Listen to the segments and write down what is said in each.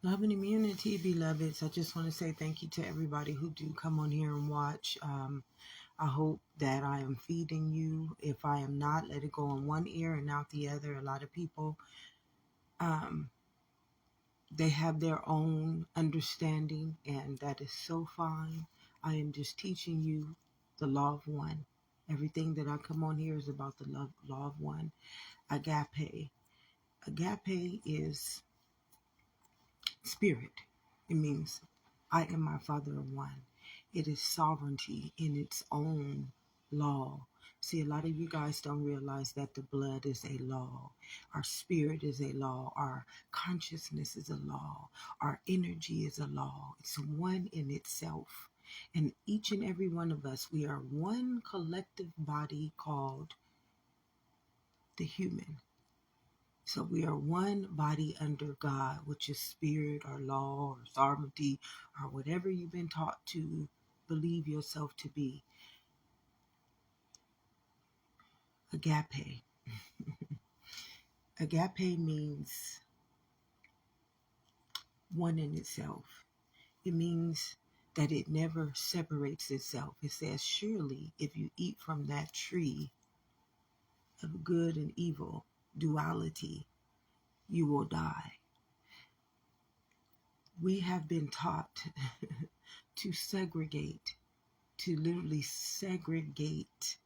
Love and immunity, beloveds. I just want to say thank you to everybody who do come on here and watch. I hope that I am feeding you. If I am not, let it go in one ear and out the other. A lot of people, they have their own understanding, and that is so fine. I am just teaching you the law of one. Everything that I come on here is about the law of one. AGAPE. AGAPE is spirit. It means I am my Father of one. It is sovereignty in its own law. See, a lot of you guys don't realize that the blood is a law. Our spirit is a law. Our consciousness is a law. Our energy is a law. It's one in itself. And each and every one of us, we are one collective body called the human. So we are one body under God, which is spirit or law or sovereignty or whatever you've been taught to believe yourself to be. AGAPE. AGAPE means one in itself. It means that it never separates itself. It says, surely if you eat from that tree of good and evil, duality, you will die. We have been taught to segregate, to literally segregate.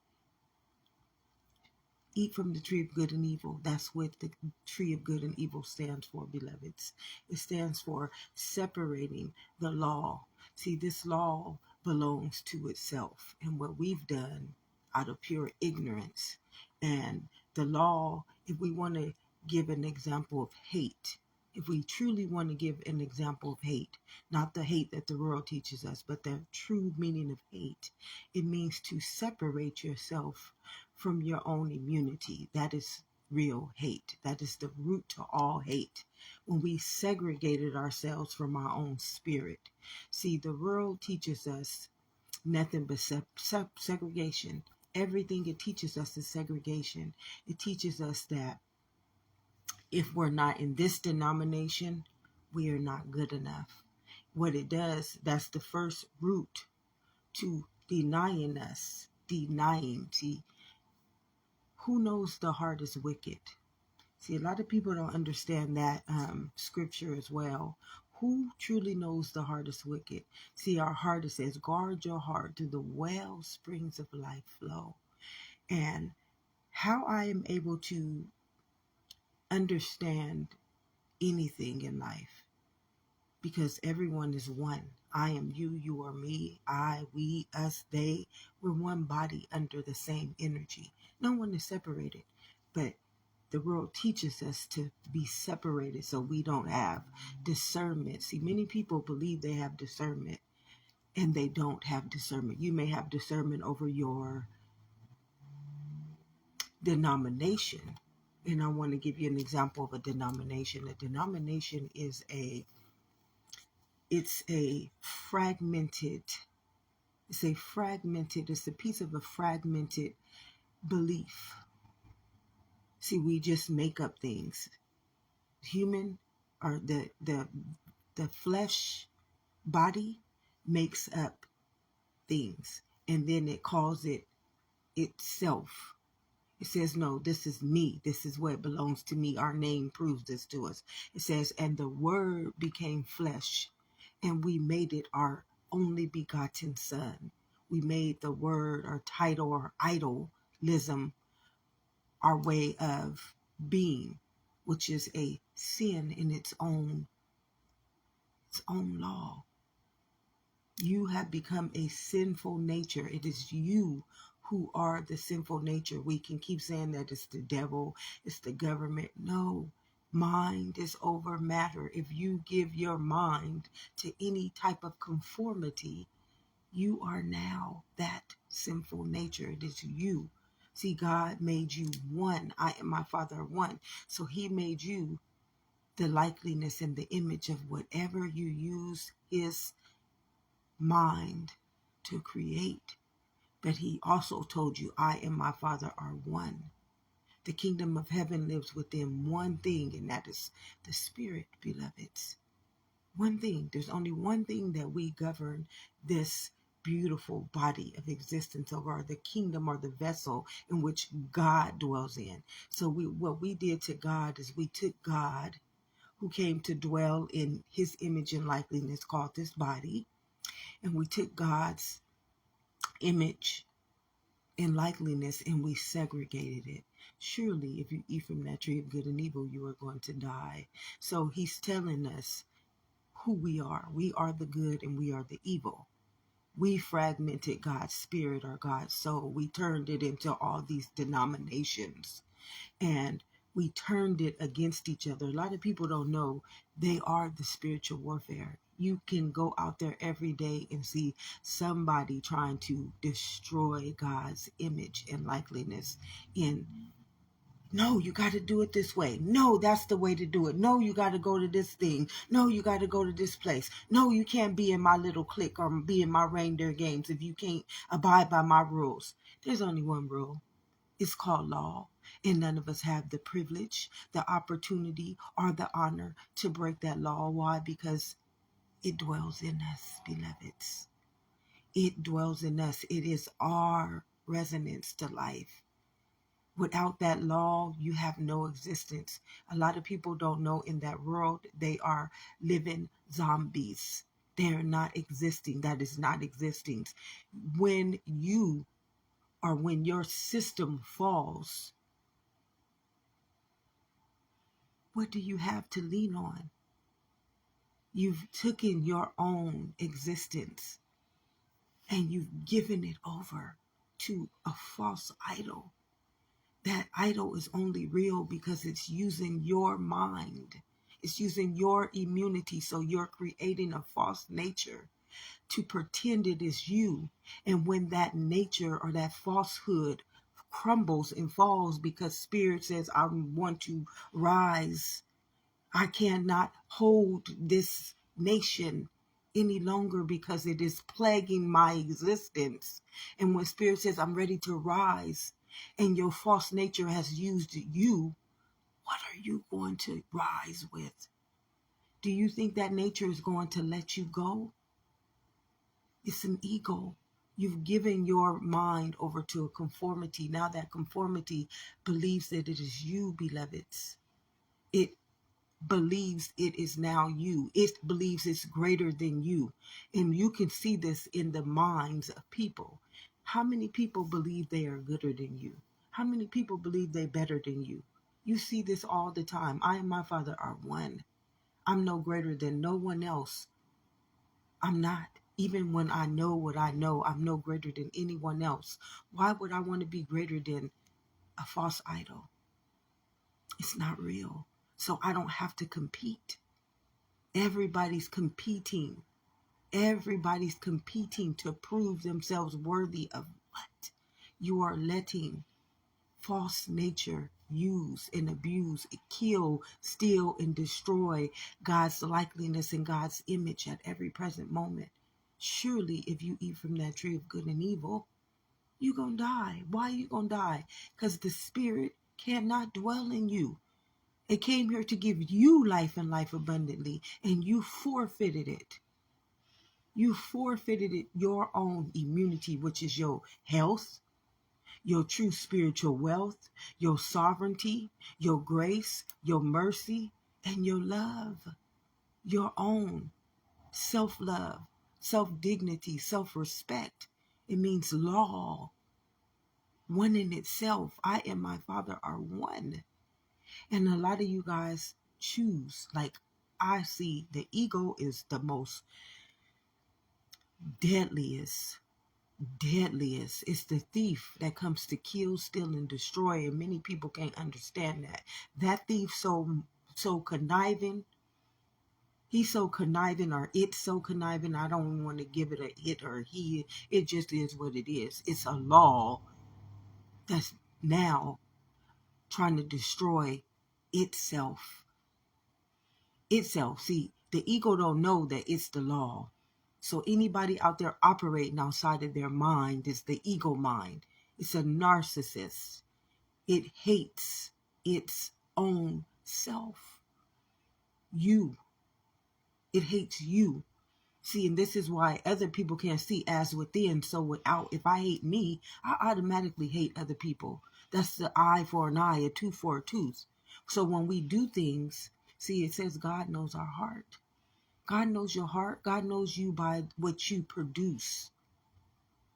Eat from the tree of good and evil. That's what the tree of good and evil stands for, beloveds. It stands for separating the law. See, this law belongs to itself. And what we've done out of pure ignorance. And the law, if we want to give an example of hate, if we truly want to give an example of hate, not the hate that the world teaches us, but the true meaning of hate, it means to separate yourself from your own immunity. That is real hate. That is the root to all hate. When we segregated ourselves from our own spirit. See, the world teaches us nothing but segregation. Everything it teaches us is segregation. It teaches us that if we're not in this denomination, we are not good enough. What it does, that's the first root to denying us. See, who knows the heart is wicked? See, a lot of people don't understand that scripture as well. Who truly knows the heart is wicked? See, our heart, it says, guard your heart, through the well springs of life flow. And how I am able to understand anything in life, because everyone is one. I am you, you are me, I, we, us, they. We're one body under the same energy. No one is separated, but the world teaches us to be separated so we don't have discernment. See, many people believe they have discernment and they don't have discernment. You may have discernment over your denomination. And I want to give you an example of a denomination. A denomination is it's a piece of a fragmented belief. See, we just make up things. Human, or the flesh body makes up things, and then it calls it itself. It says, no, this is me. This is what belongs to me. Our name proves this to us. It says, and the word became flesh, and we made it our only begotten son. We made the word our title or idolism our way of being, which is a sin in its own law. You have become a sinful nature. It is you who are the sinful nature. We can keep saying that it's the devil, it's the government. No, mind is over matter. If you give your mind to any type of conformity, you are now that sinful nature. It is you. See, God made you one. I am my Father one. So he made you the likeness and the image of whatever you use his mind to create. But he also told you, I and my Father are one. The kingdom of heaven lives within one thing, and that is the spirit, beloveds. One thing. There's only one thing that we govern this beautiful body of existence over, the kingdom or the vessel in which God dwells in. So what we did to God is we took God, who came to dwell in his image and likeness, called this body, and we took God's image and likeness and we segregated it. Surely if you eat from that tree of good and evil, you are going to die. So he's telling us who we are. We are the good and we are the evil. We fragmented God's spirit or God's soul. We turned it into all these denominations, and we turned it against each other. A lot of people don't know they are the spiritual warfare. You can go out there every day and see somebody trying to destroy God's image and likeness in, no, you got to do it this way. No, that's the way to do it. No, you got to go to this thing. No, you got to go to this place. No, you can't be in my little clique or be in my reindeer games if you can't abide by my rules. There's only one rule. It's called law. And none of us have the privilege, the opportunity, or the honor to break that law. Why? Because it dwells in us, beloveds. It dwells in us. It is our resonance to life. Without that law, you have no existence. A lot of people don't know in that world, they are living zombies. They're not existing. That is not existing. When you or when your system falls, what do you have to lean on? You've taken your own existence and you've given it over to a false idol. That idol is only real because it's using your mind. It's using your immunity. So you're creating a false nature to pretend it is you. And when that nature or that falsehood crumbles and falls because spirit says, I want to rise, I cannot hold this nation any longer because it is plaguing my existence. And when spirit says, I'm ready to rise, and your false nature has used you, what are you going to rise with? Do you think that nature is going to let you go? It's an ego. You've given your mind over to a conformity. Now that conformity believes that it is you, beloveds. It believes it is now you. It believes it's greater than you. And you can see this in the minds of people. How many people believe they are gooder than you? How many people believe they're better than you? You see this all the time. I and my Father are one. I'm no greater than no one else. I'm not. Even when I know what I know, I'm no greater than anyone else. Why would I want to be greater than a false idol? It's not real. So I don't have to compete. Everybody's competing. Everybody's competing to prove themselves worthy of what? You are letting false nature use and abuse, kill, steal, and destroy God's likeness and God's image at every present moment. Surely if you eat from that tree of good and evil, you're going to die. Why are you going to die? Because the spirit cannot dwell in you. It came here to give you life and life abundantly, and you forfeited it. You forfeited it, your own immunity, which is your health, your true spiritual wealth, your sovereignty, your grace, your mercy, and your love. Your own self-love, self-dignity, self-respect. It means law. One in itself. I and my Father are one. And a lot of you guys choose, like I see the ego is the most deadliest. It's the thief that comes to kill, steal, and destroy. And many people can't understand that. That thief so conniving. He's so conniving, or it's so conniving. I don't want to give it a it or he. It just is what it is. It's a law that's now trying to destroy itself. See, the ego don't know that it's the law. So anybody out there operating outside of their mind is the ego mind. It's a narcissist. It hates its own self. You It hates you. See, and this is why other people can't see as within, so without. If I hate me, I automatically hate other people. That's the eye for an eye, a tooth for a tooth. So when we do things, see, it says God knows our heart. God knows your heart. God knows you by what you produce.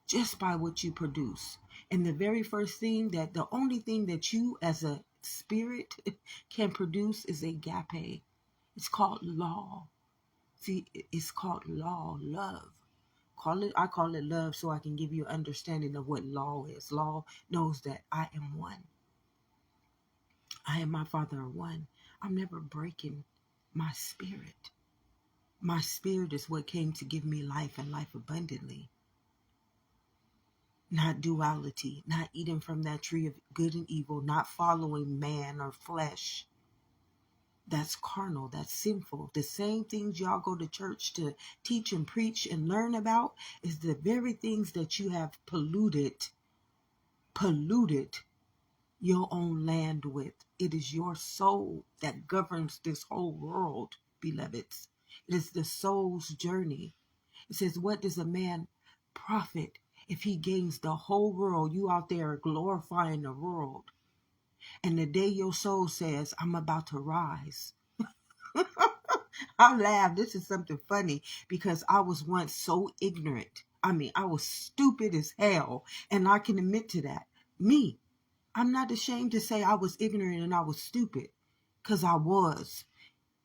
Just by what you produce. And the very first thing the only thing that you as a spirit can produce is agape. It's called law. See, it's called law, love. I call it love so I can give you an understanding of what law is. Law knows that I am one. I and my Father are one. I'm never breaking my spirit. My spirit is what came to give me life and life abundantly. Not duality, not eating from that tree of good and evil, not following man or flesh. That's carnal, that's sinful. The same things y'all go to church to teach and preach and learn about is the very things that you have polluted your own land with. It is your soul that governs this whole world, beloveds. It is the soul's journey. It says, what does a man profit if he gains the whole world? You out there glorifying the world. And the day your soul says, I'm about to rise. I laugh. This is something funny because I was once so ignorant. I mean, I was stupid as hell. And I can admit to that. Me. I'm not ashamed to say I was ignorant and I was stupid. Because I was.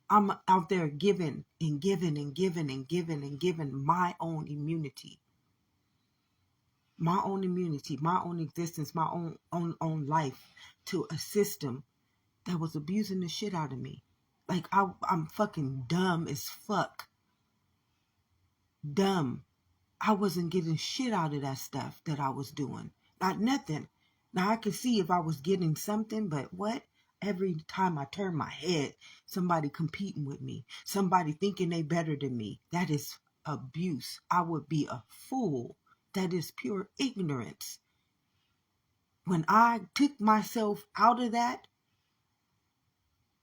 I'm out there giving and giving and giving and giving and giving my own immunity. My own immunity, my own existence, my own life to a system that was abusing the shit out of me. Like I'm fucking dumb as fuck. Dumb. I wasn't getting shit out of that stuff that I was doing. Not nothing. Now I could see if I was getting something, but what? Every time I turn my head, somebody competing with me, somebody thinking they better than me. That is abuse. I would be a fool. That is pure ignorance. When I took myself out of that,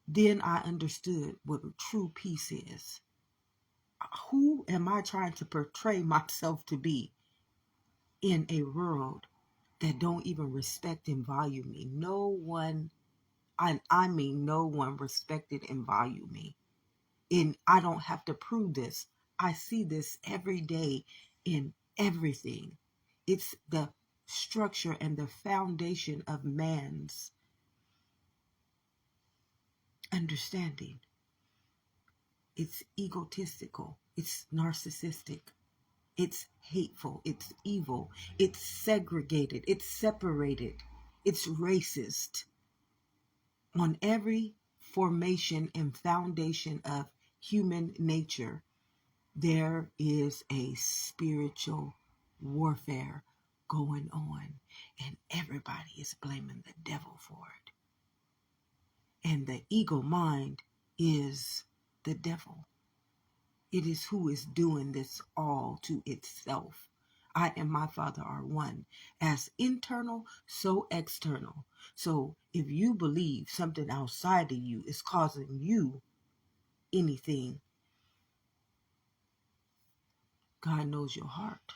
then I understood what true peace is. Who am I trying to portray myself to be in a world that don't even respect and value me? No one, I mean no one respected and valued me. And I don't have to prove this. I see this every day in everything. It's the structure and the foundation of man's understanding. It's egotistical. It's narcissistic. It's hateful. It's evil. It's segregated. It's separated. It's racist. On every formation and foundation of human nature, there is a spiritual warfare going on, and everybody is blaming the devil for it. And the ego mind is the devil. It is who is doing this all to itself. I and my Father are one. As internal, so external. So if you believe something outside of you is causing you anything, God knows your heart.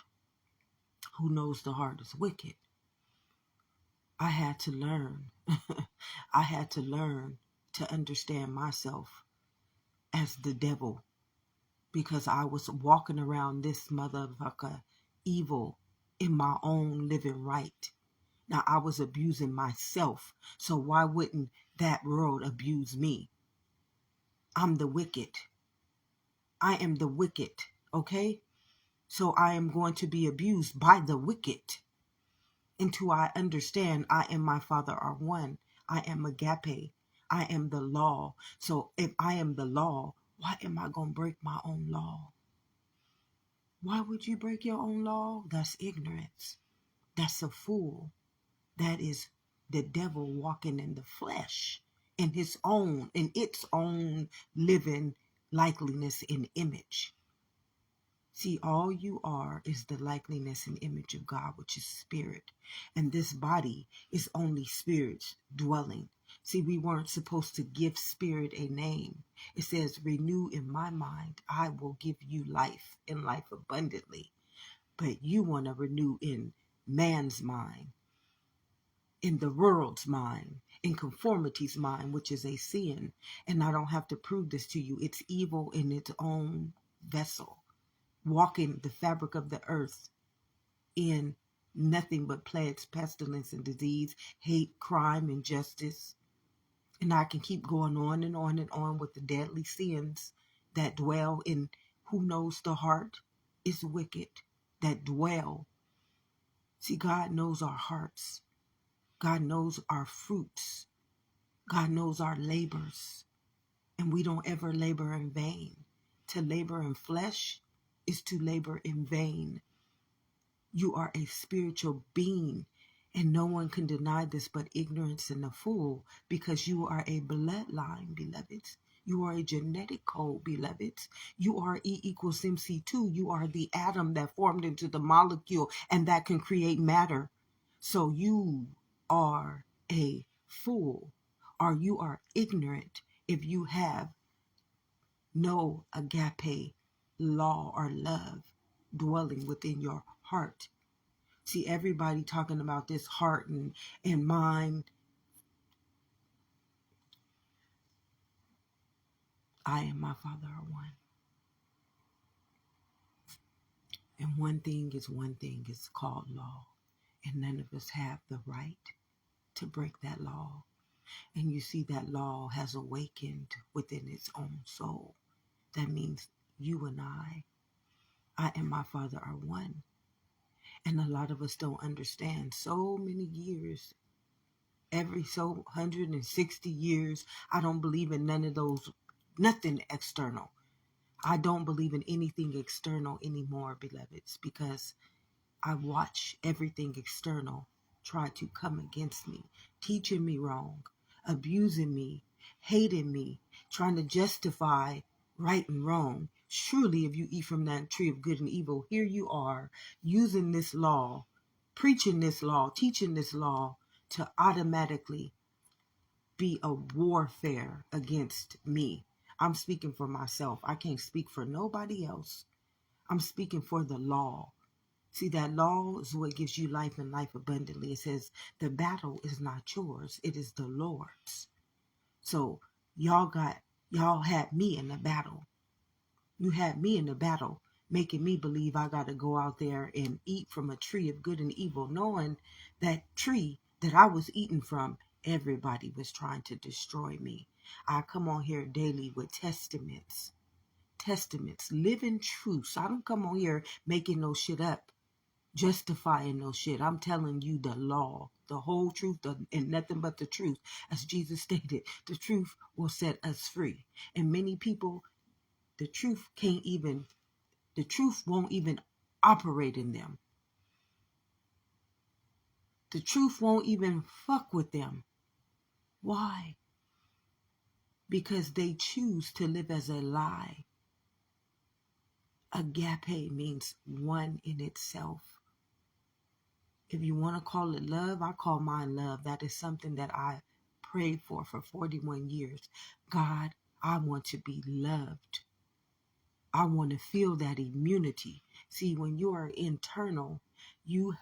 Who knows the heart is wicked. I had to learn. I had to learn to understand myself as the devil, because I was walking around this motherfucker evil in my own living right. Now I was abusing myself, so why wouldn't that world abuse me? I'm the wicked. I am the wicked, okay? So I am going to be abused by the wicked until I understand I and my Father are one. I am agape. I am the law. So if I am the law, why am I going to break my own law? Why would you break your own law? That's ignorance. That's a fool. That is the devil walking in the flesh, in its own living likeliness and image. See, all you are is the likeliness and image of God, which is spirit. And this body is only spirits dwelling. See, we weren't supposed to give spirit a name. It says, renew in my mind. I will give you life and life abundantly. But you want to renew in man's mind, in the world's mind, in conformity's mind, which is a sin. And I don't have to prove this to you. It's evil in its own vessel, walking the fabric of the earth in nothing but plagues, pestilence, and disease, hate, crime, injustice. And I can keep going on and on and on with the deadly sins that dwell in who knows the heart is wicked, that dwell. See, God knows our hearts. God knows our fruits. God knows our labors. And we don't ever labor in vain. To labor in flesh is to labor in vain. You are a spiritual being, and no one can deny this but ignorance and a fool, because you are a bloodline, beloveds. You are a genetic code, beloveds. You are E equals MC2. You are the atom that formed into the molecule and that can create matter. So you are a fool, or you are ignorant if you have no agape law or love dwelling within your heart. See, everybody talking about this heart and mind. I and my Father are one. And one thing is called law. And none of us have the right to break that law. And you see, that law has awakened within its own soul. That means you and I and my Father are one. And a lot of us don't understand. So many years, every 160 years, I don't believe in none of those, nothing external. I don't believe in anything external anymore, beloveds, because I watch everything external try to come against me, teaching me wrong, abusing me, hating me, trying to justify right and wrong. Surely if you eat from that tree of good and evil, here you are using this law, preaching this law, teaching this law to automatically be a warfare against me. I'm speaking for myself. I can't speak for nobody else. I'm speaking for the law. See, that law is what gives you life and life abundantly. It says the battle is not yours. It is the Lord's. So y'all had me in the battle. You had me in the battle, making me believe I got to go out there and eat from a tree of good and evil, knowing that tree that I was eating from, everybody was trying to destroy me. I come on here daily with testaments, living truths. I don't come on here making no shit up, justifying no shit. I'm telling you the law, the whole truth, and nothing but the truth. As Jesus stated, the truth will set us free. And many people, the truth won't even operate in them. The truth won't even fuck with them. Why? Because they choose to live as a lie. Agape means one in itself. If you want to call it love, I call mine love. That is something that I prayed for 41 years. God, I want to be loved. I want to feel that immunity. See, when you are internal, you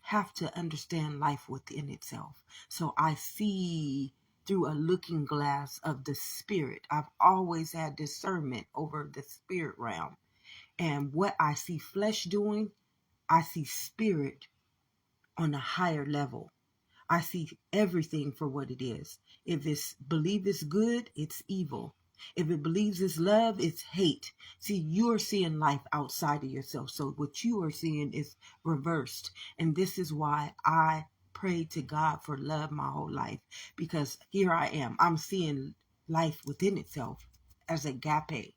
have to understand life within itself. So I see through a looking glass of the spirit. I've always had discernment over the spirit realm. And what I see flesh doing, I see spirit on a higher level. I see everything for what it is. If it's believe it's good, it's evil. If it believes it's love, it's hate. See, you're seeing life outside of yourself. So what you are seeing is reversed. And this is why I prayed to God for love my whole life. Because here I am. I'm seeing life within itself as agape.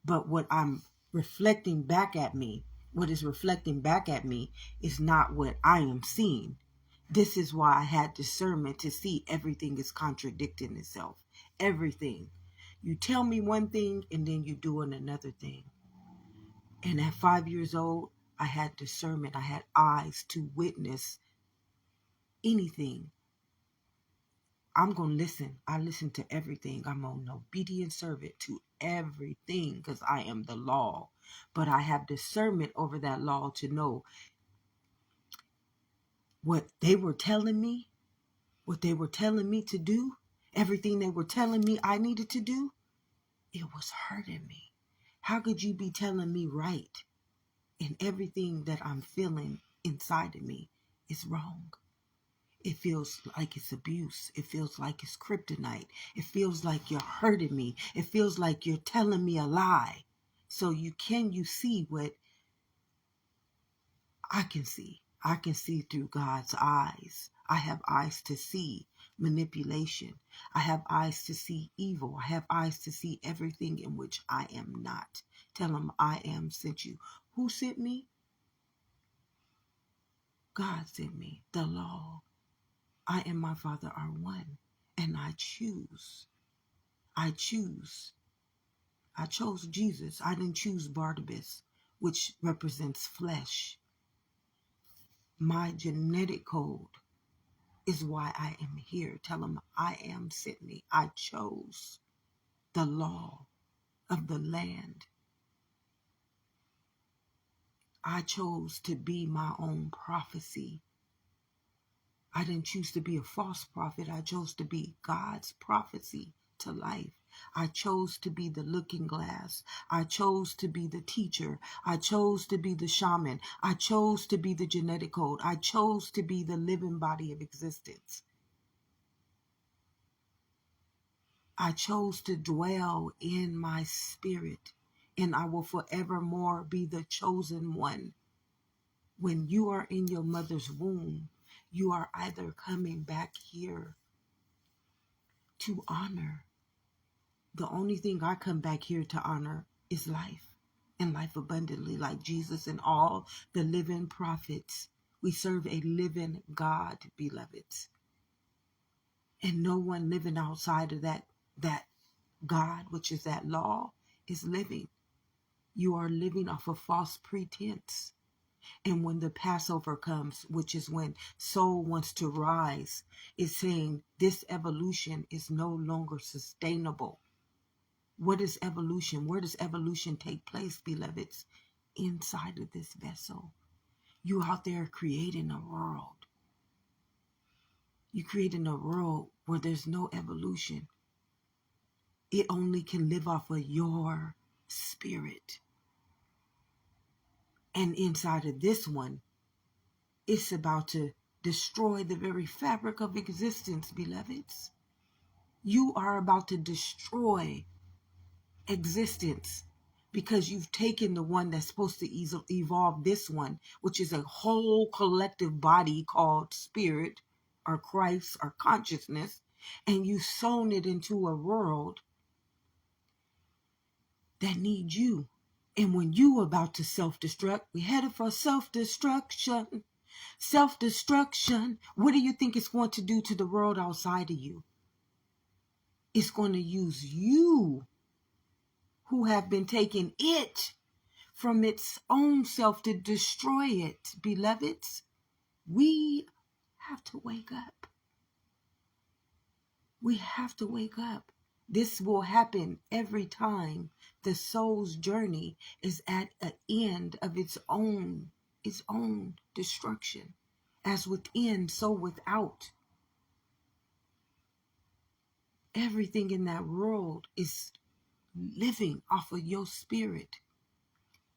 But what is reflecting back at me is not what I am seeing. This is why I had discernment to see everything is contradicting itself. Everything. You tell me one thing and then you doing another thing. And at 5 years old, I had discernment. I had eyes to witness anything. I'm going to listen. I listen to everything. I'm an obedient servant to everything because I am the law. But I have discernment over that law to know what they were telling me, to do, everything they were telling me I needed to do, it was hurting me. How could you be telling me right and everything that I'm feeling inside of me is wrong? It feels like it's abuse. It feels like it's kryptonite. It feels like you're hurting me. It feels like you're telling me a lie. So you see what I can see? I can see through God's eyes. I have eyes to see manipulation. I have eyes to see evil. I have eyes to see everything in which I am not. Tell him I am sent you. Who sent me? God sent me. The law. I and my Father are one, and I choose. I chose Jesus. I didn't choose Barnabas, which represents flesh. My genetic code is why I am here. Tell him I am sent me. I chose the law of the land. I chose to be my own prophecy. I didn't choose to be a false prophet. I chose to be God's prophecy to life. I chose to be the looking glass. I chose to be the teacher. I chose to be the shaman. I chose to be the genetic code. I chose to be the living body of existence. I chose to dwell in my spirit, and I will forevermore be the chosen one. When you are in your mother's womb, you are either coming back here to honor. The only thing I come back here to honor is life, and life abundantly, like Jesus and all the living prophets. We serve a living God, beloveds. And no one living outside of that God, which is that law, is living. You are living off of false pretense. And when the Passover comes, which is when soul wants to rise, it's saying this evolution is no longer sustainable. What is evolution? Where does evolution take place, beloveds? Inside of this vessel. You out there creating a world. You're creating a world where there's no evolution. It only can live off of your spirit. And inside of this one, it's about to destroy the very fabric of existence, beloveds. You are about to destroy existence because you've taken the one that's supposed to evolve this one, which is a whole collective body called spirit or Christ or consciousness, and you've sown it into a world that needs you. And when you about to self-destruct, we're headed for self-destruction. Self-destruction. What do you think it's going to do to the world outside of you? It's going to use you, who have been taking it from its own self, to destroy it. Beloveds, we have to wake up. We have to wake up. This will happen every time the soul's journey is at an end of its own destruction. As within, so without. Everything in that world is living off of your spirit.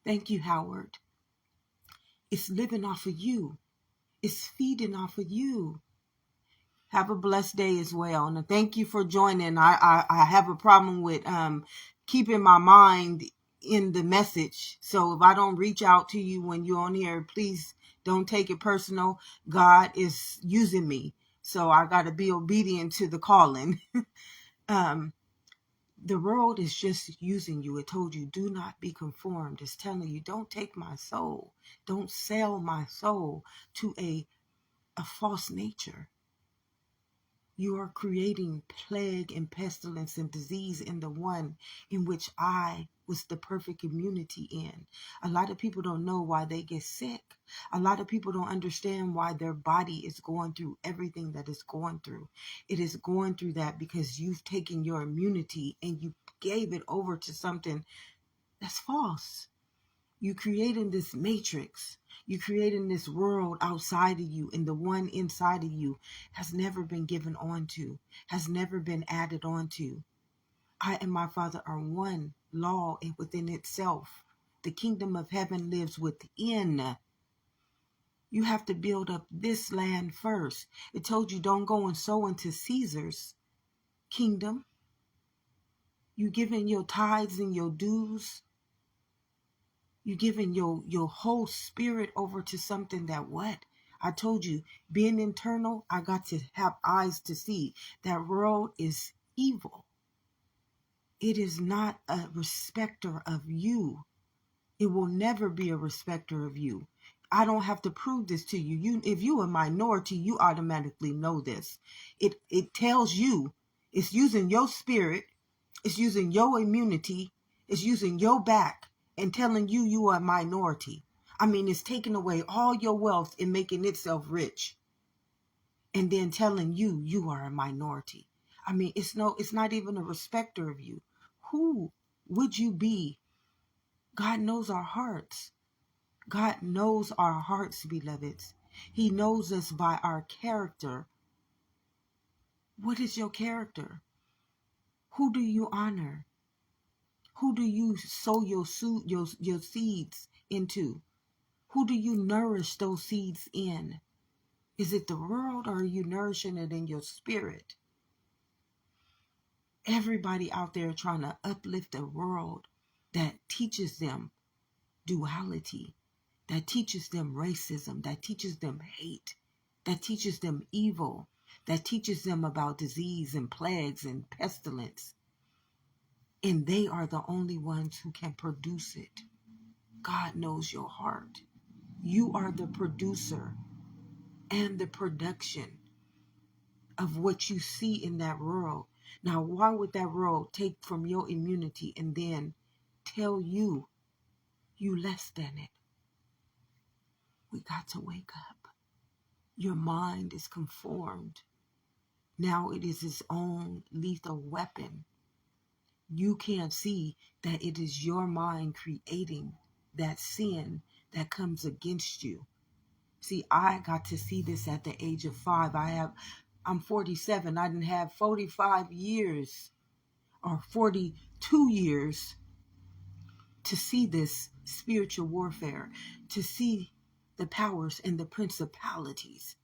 Thank you, Howard. It's living off of you. It's feeding off of you. Have a blessed day as well. And thank you for joining. I have a problem with keeping my mind in the message. So if I don't reach out to you when you're on here, please don't take it personal. God is using me. So I got to be obedient to the calling. The world is just using you. It told you, do not be conformed. It's telling you, don't take my soul. Don't sell my soul to a false nature. You are creating plague and pestilence and disease in the one in which I was the perfect immunity in. A lot of people don't know why they get sick. A lot of people don't understand why their body is going through everything that it's going through. It is going through that because you've taken your immunity and you gave it over to something that's false. You creating this matrix. You creating this world outside of you, and the one inside of you has never been given onto, has never been added onto. I and my Father are one law within itself. The kingdom of heaven lives within. You have to build up this land first. It told you don't go and sow into Caesar's kingdom. You giving your tithes and your dues. You giving your whole spirit over to something that what? I told you, being internal, I got to have eyes to see. That world is evil. It is not a respecter of you. It will never be a respecter of you. I don't have to prove this to you. If you're a minority, you automatically know this. It tells you, it's using your spirit, it's using your immunity, it's using your back and telling you you are a minority. I mean, it's taking away all your wealth and making itself rich. And then telling you you are a minority. I mean, it's not even a respecter of you. Who would you be? God knows our hearts. God knows our hearts, beloveds. He knows us by our character. What is your character? Who do you honor? Who do you sow your seeds into? Who do you nourish those seeds in? Is it the world, or are you nourishing it in your spirit? Everybody out there trying to uplift a world that teaches them duality, that teaches them racism, that teaches them hate, that teaches them evil, that teaches them about disease and plagues and pestilence. And they are the only ones who can produce it. God knows your heart. You are the producer and the production of what you see in that world. Now, why would that world take from your immunity and then tell you less than it? We got to wake up. Your mind is conformed. Now it is its own lethal weapon. You can't see that it is your mind creating that sin that comes against you. See, I got to see this at the age of 5. I'm 47. I didn't have 45 years or 42 years to see this spiritual warfare, to see the powers and the principalities.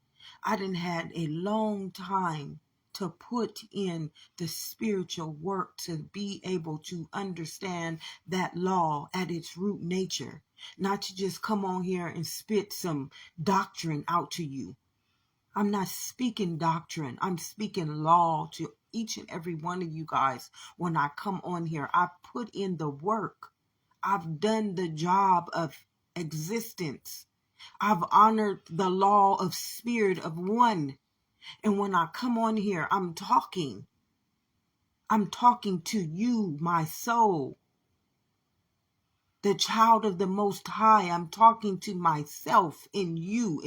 I didn't had a long time to put in the spiritual work to be able to understand that law at its root nature, not to just come on here and spit some doctrine out to you. I'm not speaking doctrine. I'm speaking law to each and every one of you guys. When I come on here, I put in the work. I've done the job of existence. I've honored the law of spirit of one. And when I come on here, I'm talking to you, my soul, the child of the Most High. I'm talking to myself and you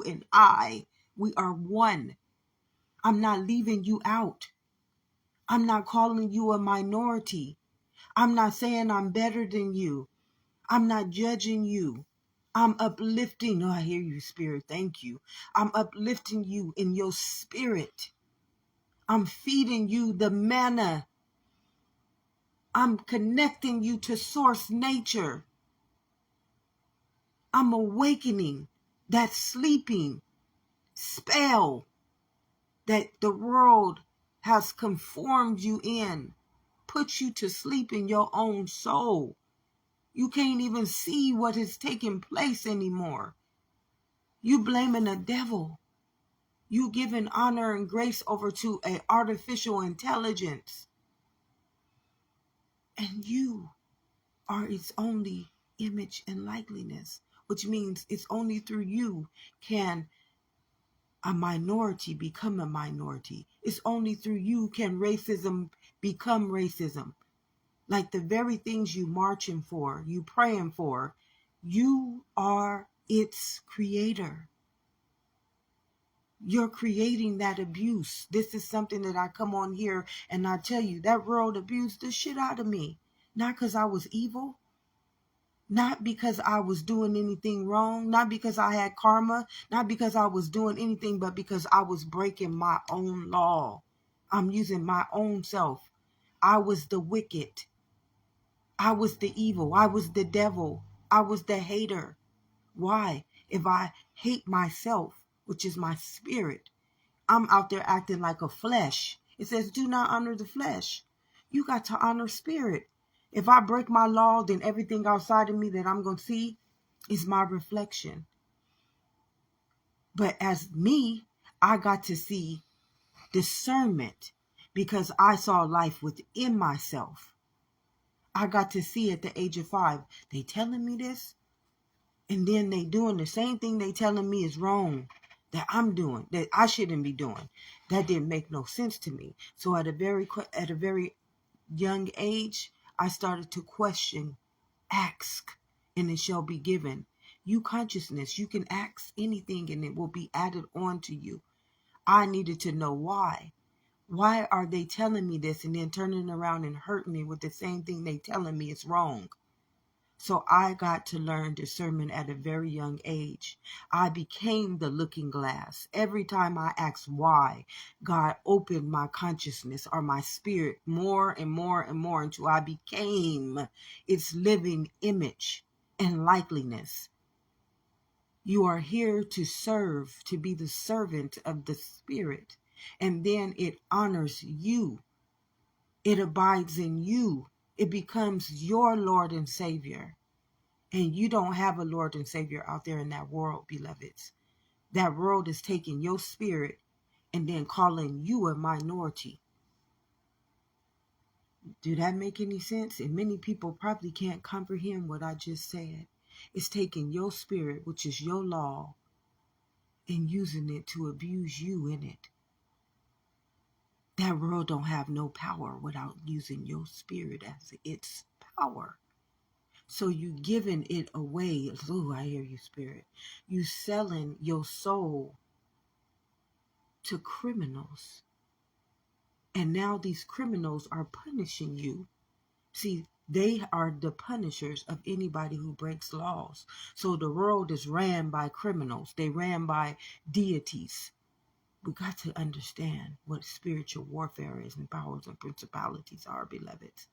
and I. We are one. I'm not leaving you out. I'm not calling you a minority. I'm not saying I'm better than you. I'm not judging you. I'm uplifting. Oh, I hear you, Spirit. Thank you. I'm uplifting you in your spirit. I'm feeding you the manna. I'm connecting you to source nature. I'm awakening that sleeping spell that the world has conformed you in, put you to sleep in your own soul. You can't even see what is taking place anymore. You blaming the devil. You giving honor and grace over to an artificial intelligence. And you are its only image and likeness, which means it's only through you can a minority become a minority. It's only through you can racism become racism. Like the very things you marching for, you praying for, you are its creator. You're creating that abuse. This is something that I come on here and I tell you, that world abused the shit out of me. Not because I was evil. Not because I was doing anything wrong. Not because I had karma. Not because I was doing anything, but because I was breaking my own law. I'm using my own self. I was the wicked. I was the evil. I was the devil. I was the hater. Why? If I hate myself, which is my spirit, I'm out there acting like a flesh. It says, do not honor the flesh. You got to honor spirit. If I break my law, then everything outside of me that I'm going to see is my reflection. But as me, I got to see discernment because I saw life within myself. I got to see at the age of 5, they telling me this, and then they doing the same thing they telling me is wrong, that I'm doing, that I shouldn't be doing. That didn't make no sense to me. So at a very young age, I started to question, ask, and it shall be given. You consciousness, you can ask anything and it will be added on to you. I needed to know why. Why are they telling me this and then turning around and hurting me with the same thing they telling me is wrong? So I got to learn discernment at a very young age. I became the looking glass. Every time I asked why, God opened my consciousness or my spirit more and more and more until I became its living image and likeliness. You are here to serve, to be the servant of the Spirit. And then it honors you. It abides in you. It becomes your Lord and Savior. And you don't have a Lord and Savior out there in that world, beloveds. That world is taking your spirit and then calling you a minority. Do that make any sense? And many people probably can't comprehend what I just said. It's taking your spirit, which is your law, and using it to abuse you in it. That world don't have no power without using your spirit as its power. So you giving it away. Oh, I hear you, spirit. You selling your soul to criminals. And now these criminals are punishing you. See, they are the punishers of anybody who breaks laws. So the world is ran by criminals. They ran by deities. We got to understand what spiritual warfare is and powers and principalities are, beloveds.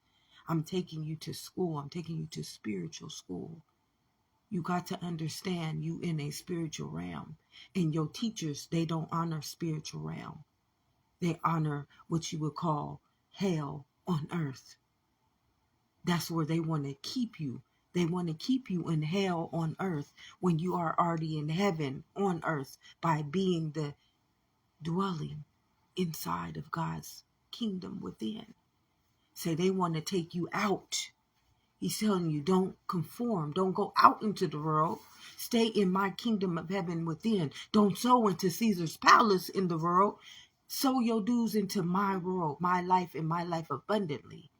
I'm taking you to school. I'm taking you to spiritual school. You got to understand you in a spiritual realm. And your teachers, they don't honor spiritual realm. They honor what you would call hell on earth. That's where they want to keep you. They want to keep you in hell on earth when you are already in heaven on earth by being the dwelling inside of God's kingdom within. Say they want to take you out. He's telling you, don't conform. Don't go out into the world. Stay in my kingdom of heaven within. Don't sow into Caesar's palace in the world. Sow your dues into my world, my life, and my life abundantly.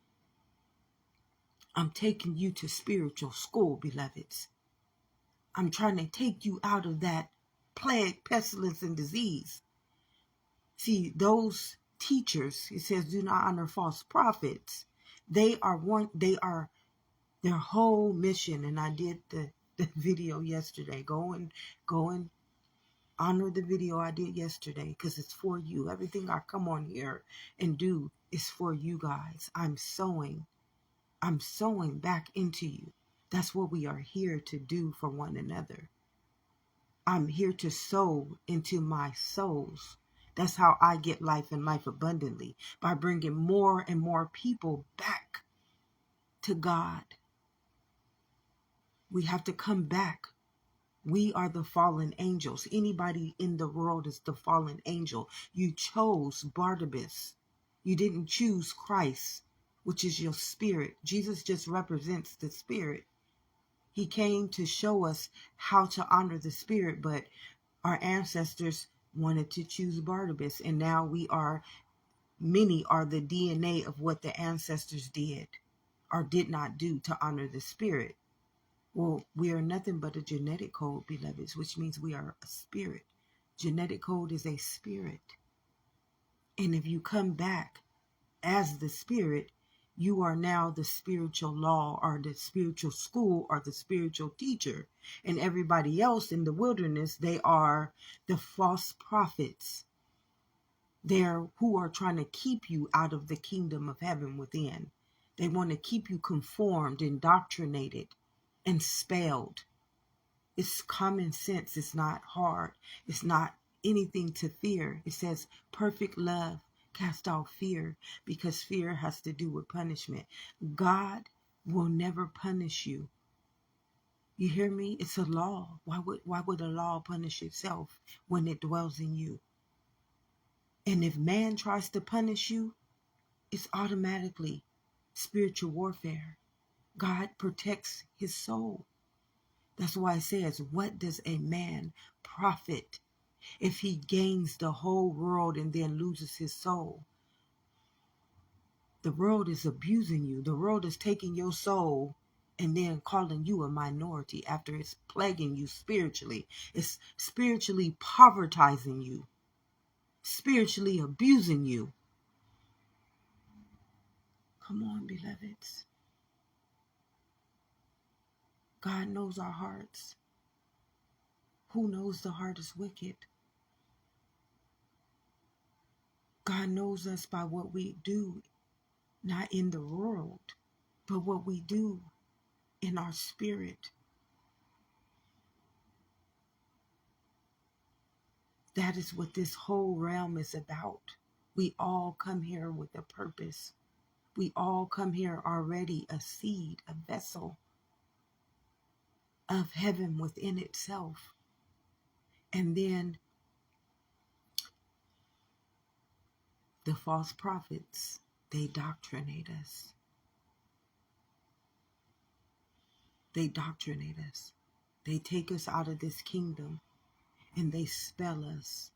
I'm taking you to spiritual school, beloveds. I'm trying to take you out of that plague, pestilence, and disease. See, those teachers, it says, do not honor false prophets. Their whole mission, and I did the video yesterday. Go and honor the video I did yesterday because it's for you. Everything I come on here and do is for you guys. I'm sowing back into you. That's what we are here to do for one another. I'm here to sow into my souls. That's how I get life and life abundantly, by bringing more and more people back to God. We have to come back. We are the fallen angels. Anybody in the world is the fallen angel. You chose Barnabas. You didn't choose Christ, which is your spirit. Jesus just represents the spirit. He came to show us how to honor the spirit, but our ancestors wanted to choose Barnabas, and now many are the DNA of what the ancestors did. or did not do to honor the spirit. Well, we are nothing but a genetic code, beloveds, which means we are a spirit. Genetic code is a spirit. And if you come back as the spirit, you are now the spiritual law or the spiritual school or the spiritual teacher. And everybody else in the wilderness, they are the false prophets. They're who are trying to keep you out of the kingdom of heaven within. They want to keep you conformed, indoctrinated, and spelled. It's common sense. It's not hard. It's not anything to fear. It says perfect love cast out fear, because fear has to do with punishment. God will never punish you. You hear me? It's a law. Why would a law punish itself when it dwells in you? And if man tries to punish you, it's automatically spiritual warfare. God protects his soul. That's why it says, what does a man profit if he gains the whole world and then loses his soul? The world is abusing you. The world is taking your soul and then calling you a minority after it's plaguing you spiritually. It's spiritually povertizing you, spiritually abusing you. Come on, beloveds. God knows our hearts. Who knows the heart is wicked? God knows us by what we do, not in the world, but what we do in our spirit. That is what this whole realm is about. We all come here with a purpose. We all come here already a seed, a vessel of heaven within itself. And then the false prophets, they doctrinate us. They doctrinate us. They take us out of this kingdom and they spell us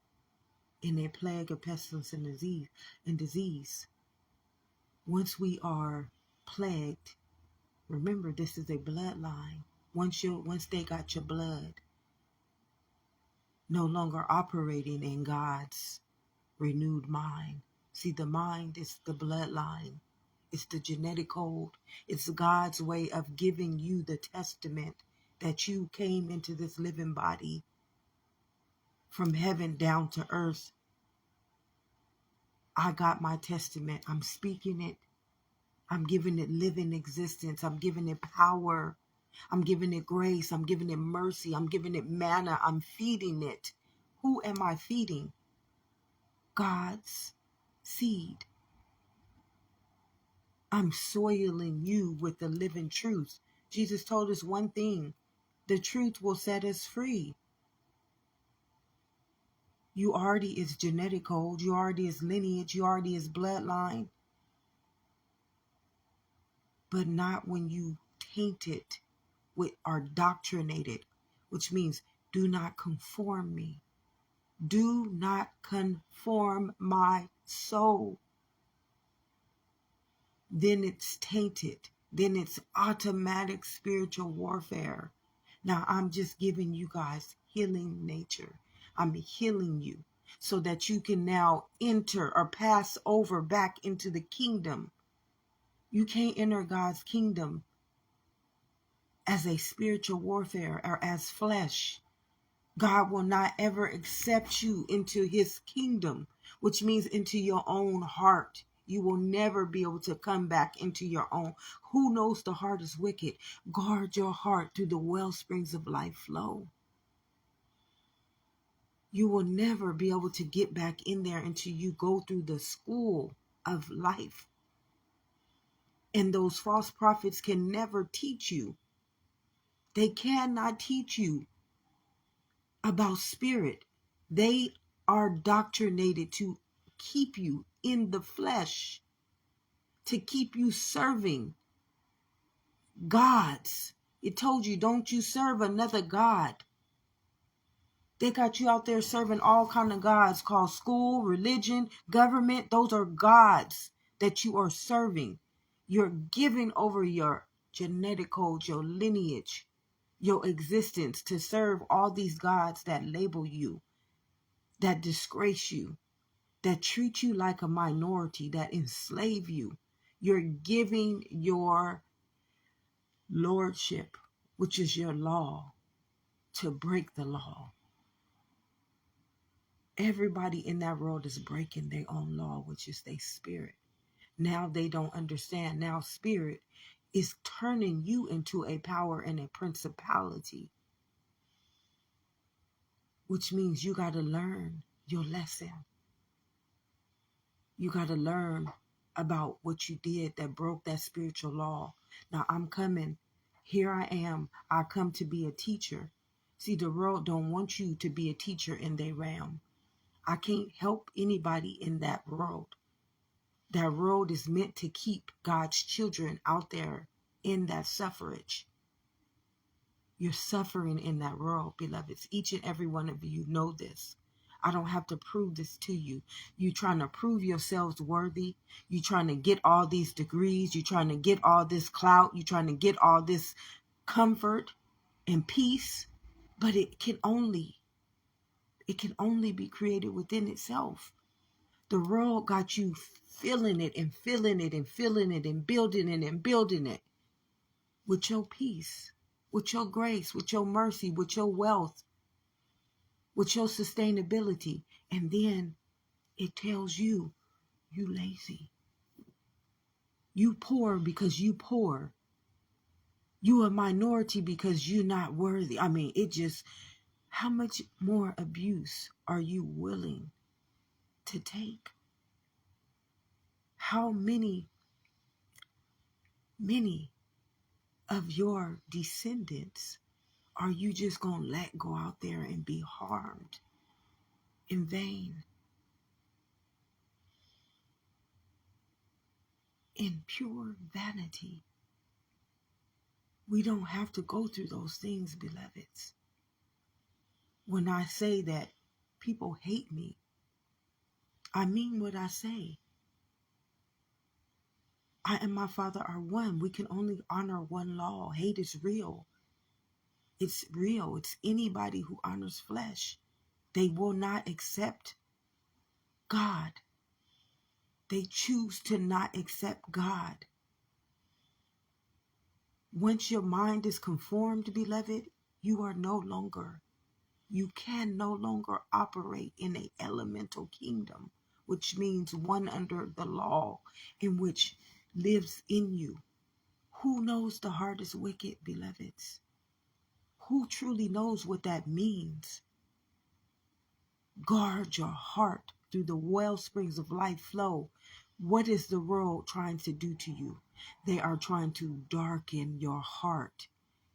in a plague of pestilence and disease. Once we are plagued, remember this is a bloodline. Once they got your blood, no longer operating in God's renewed mind. See, the mind is the bloodline. It's the genetic code. It's God's way of giving you the testament that you came into this living body from heaven down to earth. I got my testament. I'm speaking it. I'm giving it living existence. I'm giving it power. I'm giving it grace. I'm giving it mercy. I'm giving it manna. I'm feeding it. Who am I feeding? God's seed. I'm soiling you with the living truth. Jesus told us one thing. The truth will set us free. You already is genetic code. You already is lineage. You already is bloodline. But not when you taint it with or doctrinated, which means do not conform me. Do not conform my soul. Then it's tainted. Then it's automatic spiritual warfare. Now I'm just giving you guys healing nature. I'm healing you so that you can now enter or pass over back into the kingdom. You can't enter God's kingdom as a spiritual warfare or as flesh. God will not ever accept you into his kingdom, which means into your own heart. You will never be able to come back into your own. Who knows the heart is wicked? Guard your heart through the well springs of life flow. You will never be able to get back in there until you go through the school of life. And those false prophets can never teach you. They cannot teach you about spirit. They are doctrinated to keep you in the flesh, to keep you serving gods. It told you, don't you serve another god. They got you out there serving all kind of gods called school, religion, government. Those are gods that you are serving. You're giving over your genetic code, your lineage, your existence to serve all these gods that label you, that disgrace you, that treat you like a minority, that enslave you. You're giving your lordship, which is your law, to break the law. Everybody in that world is breaking their own law, which is their spirit. Now they don't understand. Now spirit is turning you into a power and a principality, which means you got to learn your lesson. You got to learn about what you did that broke that spiritual law. Now I'm coming. Here I am. I come to be a teacher. See, the world don't want you to be a teacher in their realm. I can't help anybody in that world. That road is meant to keep God's children out there in that suffrage. You're suffering in that world, beloveds. Each and every one of you know this. I don't have to prove this to you. You're trying to prove yourselves worthy. You're trying to get all these degrees. You're trying to get all this clout. You're trying to get all this comfort and peace. But it can only be created within itself. The world got you feeling it and feeling it and feeling it and building it and building it with your peace, with your grace, with your mercy, with your wealth, with your sustainability. And then it tells you, you lazy. You poor because you poor. You a minority because you're not worthy. I mean, how much more abuse are you willing to take? How many of your descendants are you just going to let go out there and be harmed in vain? In pure vanity. We don't have to go through those things, beloveds. When I say that people hate me, I mean what I say. I and my Father are one. We can only honor one law. Hate is real. It's real. It's anybody who honors flesh. They will not accept God. They choose to not accept God. Once your mind is conformed, beloved, you can no longer operate in an elemental kingdom, which means one under the law, in which lives in you. Who knows the heart is wicked, beloveds? Who truly knows what that means? Guard your heart. Through the well springs of life flow. What is the world trying to do to you? They are trying to darken your heart.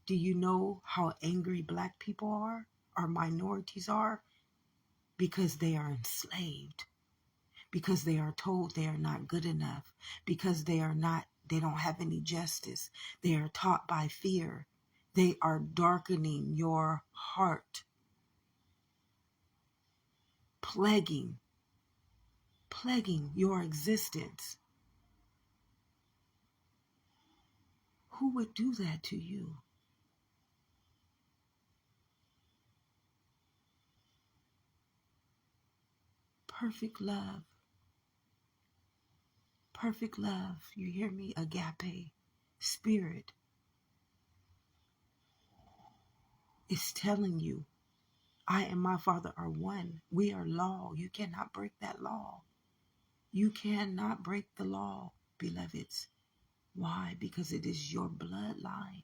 Do you know how angry Black people are? Our minorities are? Because they are enslaved. Because they are told they are not good enough. Because they don't have any justice. They are taught by fear. They are darkening your heart. Plaguing your existence. Who would do that to you? Perfect love. Perfect love. You hear me? AGAPE. Spirit is telling you, I and my Father are one. We are law. You cannot break that law. You cannot break the law, beloveds. Why? Because it is your bloodline.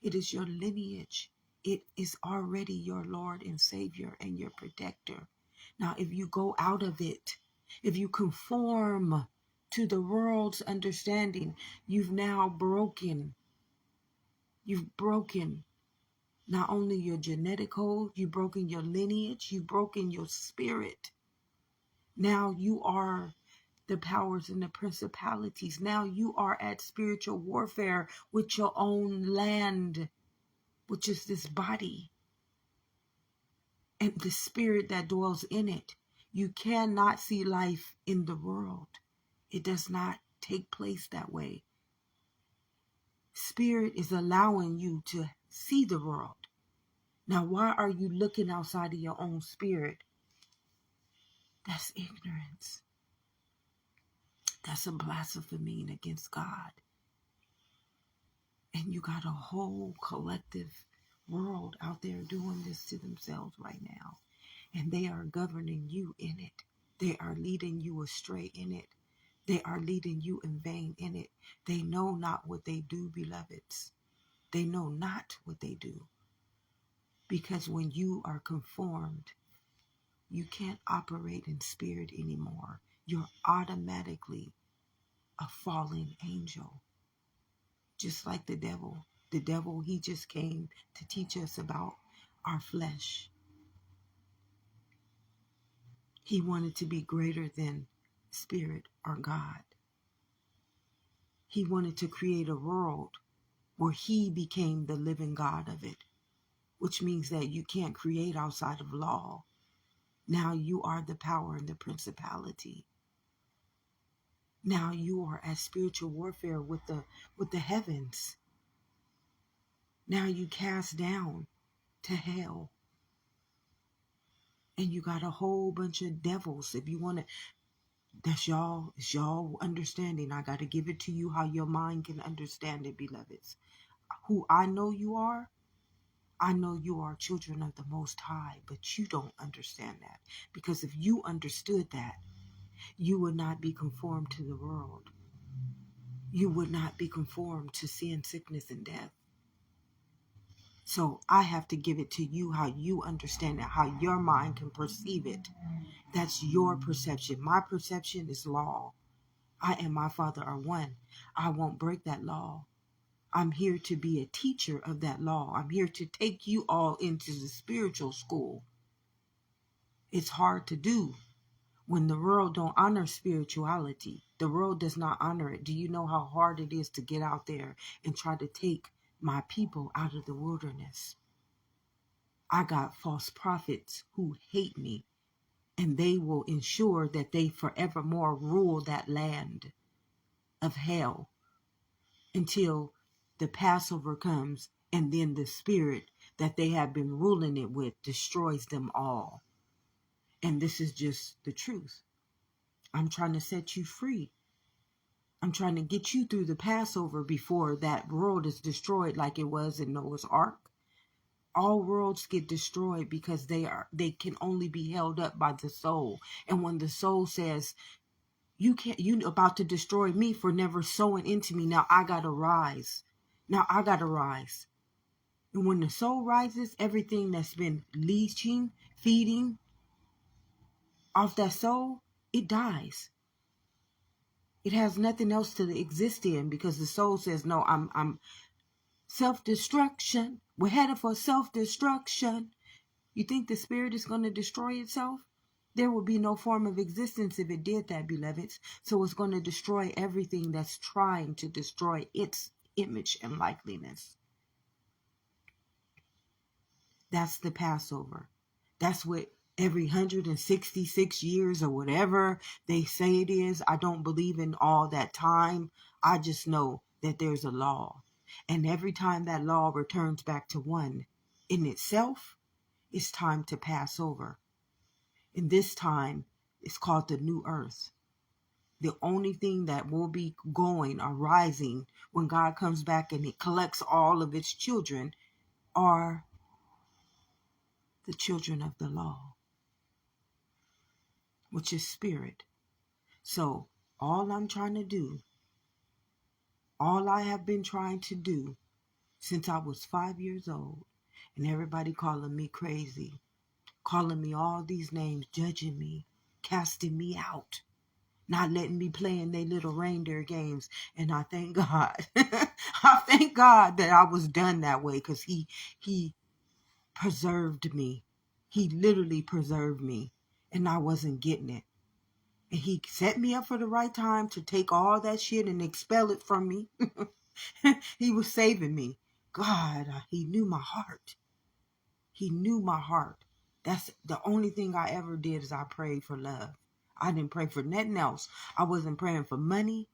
It is your lineage. It is already your Lord and Savior and your protector. Now, if you go out of it, if you conform to the world's understanding, you've now broken. You've broken not only your genetic code, you've broken your lineage, you've broken your spirit. Now you are the powers and the principalities. Now you are at spiritual warfare with your own land, which is this body, and the spirit that dwells in it. You cannot see life in the world. It does not take place that way. Spirit is allowing you to see the world. Now, why are you looking outside of your own spirit? That's ignorance. That's a blasphemy against God. And you got a whole collective world out there doing this to themselves right now. And they are governing you in it. They are leading you astray in it. They are leading you in vain in it. They know not what they do, beloveds. They know not what they do. Because when you are conformed, you can't operate in spirit anymore. You're automatically a fallen angel. Just like the devil. The devil, he just came to teach us about our flesh. He wanted to be greater than spirit or God. He wanted to create a world where he became the living God of it, which means that you can't create outside of law. Now you are the power and the principality. Now you are at spiritual warfare with the heavens. Now you cast down to hell. And you got a whole bunch of devils. If you want to, it's y'all understanding. I got to give it to you how your mind can understand it, beloveds. Who I know you are children of the Most High, but you don't understand that. Because if you understood that, you would not be conformed to the world. You would not be conformed to sin, sickness, and death. So I have to give it to you how you understand it, how your mind can perceive it. That's your perception. My perception is law. I and my Father are one. I won't break that law. I'm here to be a teacher of that law. I'm here to take you all into the spiritual school. It's hard to do when the world don't honor spirituality. The world does not honor it. Do you know how hard it is to get out there and try to take my people out of the wilderness? I got false prophets who hate me, and they will ensure that they forevermore rule that land of hell until the Passover comes, and then the spirit that they have been ruling it with destroys them all. And this is just the truth. I'm trying to set you free. I'm trying to get you through the Passover before that world is destroyed like it was in Noah's Ark. All worlds get destroyed because they can only be held up by the soul. And when the soul says, you about to destroy me for never sowing into me, now I gotta rise. And when the soul rises, everything that's been leeching, feeding off that soul, it dies. It has nothing else to exist in, because the soul says, no, I'm self-destruction. We're headed for self-destruction. You think the spirit is going to destroy itself? There will be no form of existence if it did that, beloveds. So it's going to destroy everything that's trying to destroy its image and likeliness. That's the Passover. That's what every 166 years or whatever they say it is. I don't believe in all that time. I just know that there's a law. And every time that law returns back to one in itself, it's time to pass over. And this time, it's called the new earth. The only thing that will be going or rising when God comes back and he collects all of its children are the children of the law, which is spirit. So all I have been trying to do since I was 5 years old, and everybody calling me crazy, calling me all these names, judging me, casting me out, not letting me play in their little reindeer games. And I thank God. I thank God that I was done that way, because he preserved me. He literally preserved me, and I wasn't getting it. And he set me up for the right time to take all that shit and expel it from me. He was saving me. God, he knew my heart. He knew my heart. That's the only thing I ever did, is I prayed for love. I didn't pray for nothing else. I wasn't praying for money.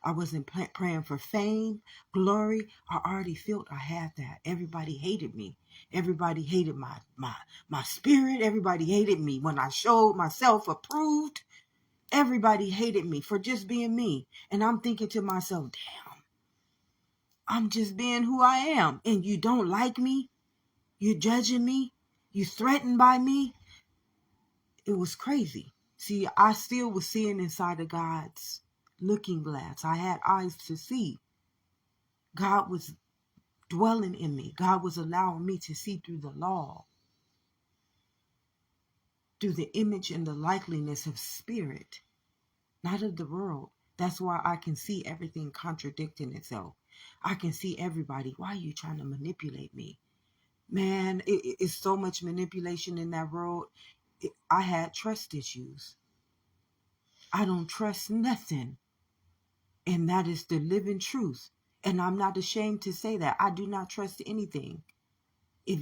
I wasn't praying for fame, glory. I already felt I had that. Everybody hated me. Everybody hated my spirit. Everybody hated me when I showed myself approved. Everybody hated me for just being me. And I'm thinking to myself, damn, I'm just being who I am. And you don't like me? You're judging me? You threatened by me? It was crazy. See, I still was seeing inside of God's looking glass. I had eyes to see. God was dwelling in me. God was allowing me to see through the law, through the image and the likeliness of spirit, not of the world. That's why I can see everything contradicting itself. I can see everybody. Why are you trying to manipulate me? Man, it's so much manipulation in that world. I had trust issues. I don't trust nothing. And that is the living truth. And I'm not ashamed to say that. I do not trust anything. If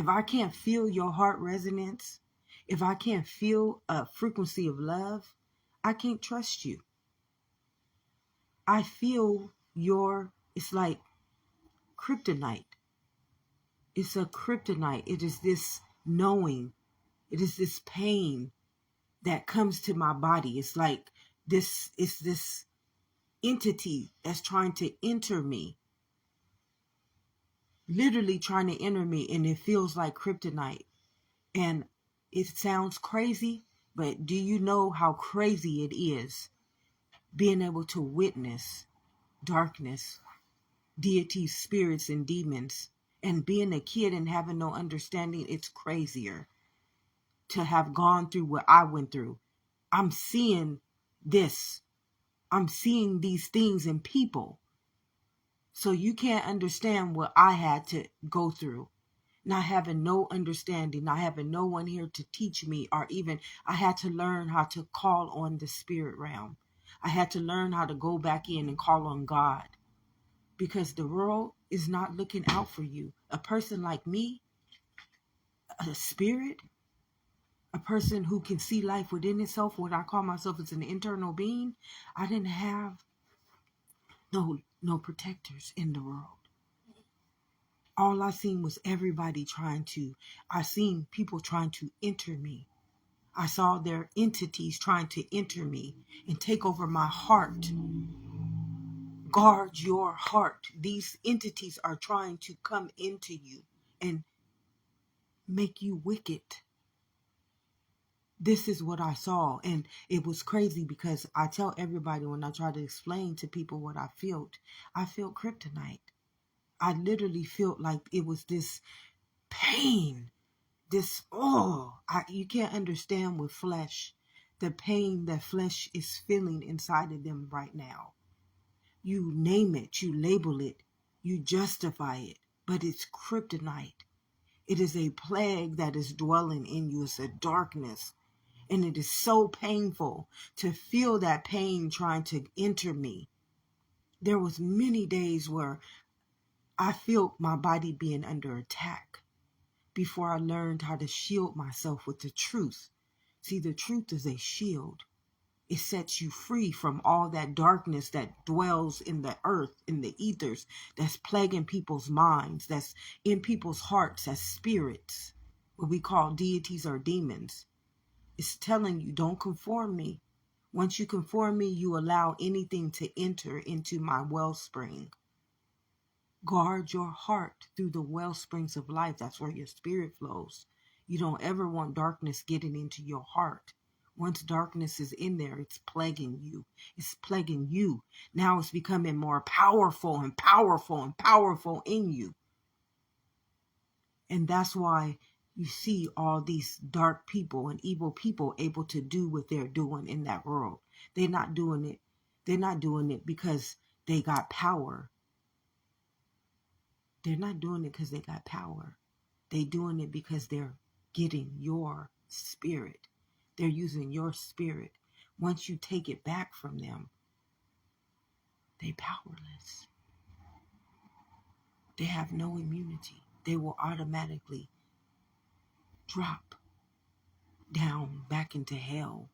I can't feel your heart resonance, if I can't feel a frequency of love, I can't trust you. I feel it's like kryptonite. It's a kryptonite. It is this knowing. It is this pain that comes to my body. It's like it's this entity that's trying to enter me. Literally trying to enter me, and it feels like kryptonite. And it sounds crazy, but do you know how crazy it is being able to witness darkness, deities, spirits, and demons, and being a kid and having no understanding? It's crazier to have gone through what I went through. I'm seeing this. I'm seeing these things in people. So you can't understand what I had to go through. Not having no understanding, not having no one here to teach me, or even I had to learn how to call on the spirit realm. I had to learn how to go back in and call on God, because the world is not looking out for you. A person like me, a spirit, a person who can see life within itself, what I call myself as an internal being, I didn't have no protectors in the world. All I seen was I seen people trying to enter me. I saw their entities trying to enter me and take over my heart. Guard your heart. These entities are trying to come into you and make you wicked. This is what I saw. And it was crazy because I tell everybody when I try to explain to people what I felt kryptonite. I literally felt like it was this pain, you can't understand with flesh, the pain that flesh is feeling inside of them right now. You name it, you label it, you justify it, but it's kryptonite. It is a plague that is dwelling in you. It's a darkness. And it is so painful to feel that pain trying to enter me. There was many days where I felt my body being under attack before I learned how to shield myself with the truth. See, the truth is a shield. It sets you free from all that darkness that dwells in the earth, in the ethers, that's plaguing people's minds, that's in people's hearts as spirits, what we call deities or demons. It's telling you, don't conform me. Once you conform me, you allow anything to enter into my wellspring. Guard your heart through the well springs of life. That's where your spirit flows. You don't ever want darkness getting into your heart. Once darkness is in there, it's plaguing you. It's plaguing you. Now it's becoming more powerful and powerful and powerful in you. And that's why you see all these dark people and evil people able to do what they're doing in that world. They're not doing it. They're not doing it because they got power. They're not doing it because they got power. They're doing it because they're getting your spirit. They're using your spirit. Once you take it back from them, they're powerless. They have no immunity. They will automatically drop down back into hell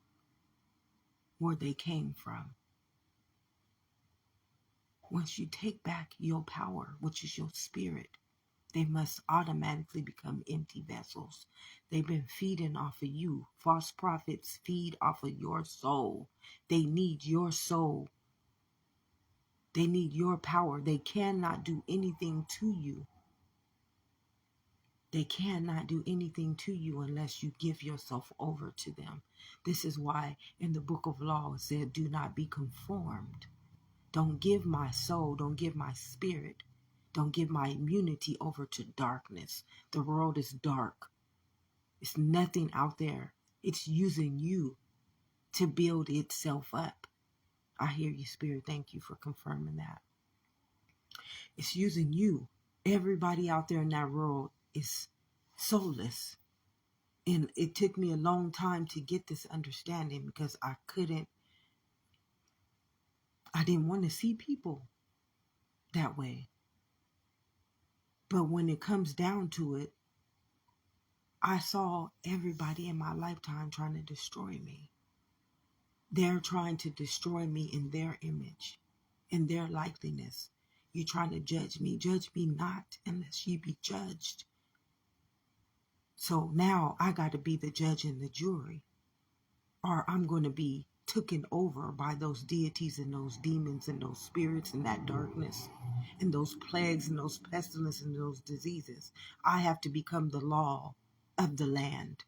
where they came from. Once you take back your power, which is your spirit, they must automatically become empty vessels. They've been feeding off of you. False prophets feed off of your soul. They need your soul. They need your power. They cannot do anything to you. They cannot do anything to you unless you give yourself over to them. This is why in the book of law it said, do not be conformed. Don't give my soul, don't give my spirit, don't give my immunity over to darkness. The world is dark. It's nothing out there. It's using you to build itself up. I hear you, Spirit. Thank you for confirming that. It's using you. Everybody out there in that world is soulless. And it took me a long time to get this understanding because I didn't want to see people that way. But when it comes down to it, I saw everybody in my lifetime trying to destroy me. They're trying to destroy me in their image, in their likeness. You're trying to judge me. Judge me not unless ye be judged. So now I got to be the judge and the jury, or I'm going to be taken over by those deities and those demons and those spirits and that darkness and those plagues and those pestilences and those diseases. I have to become the law of the land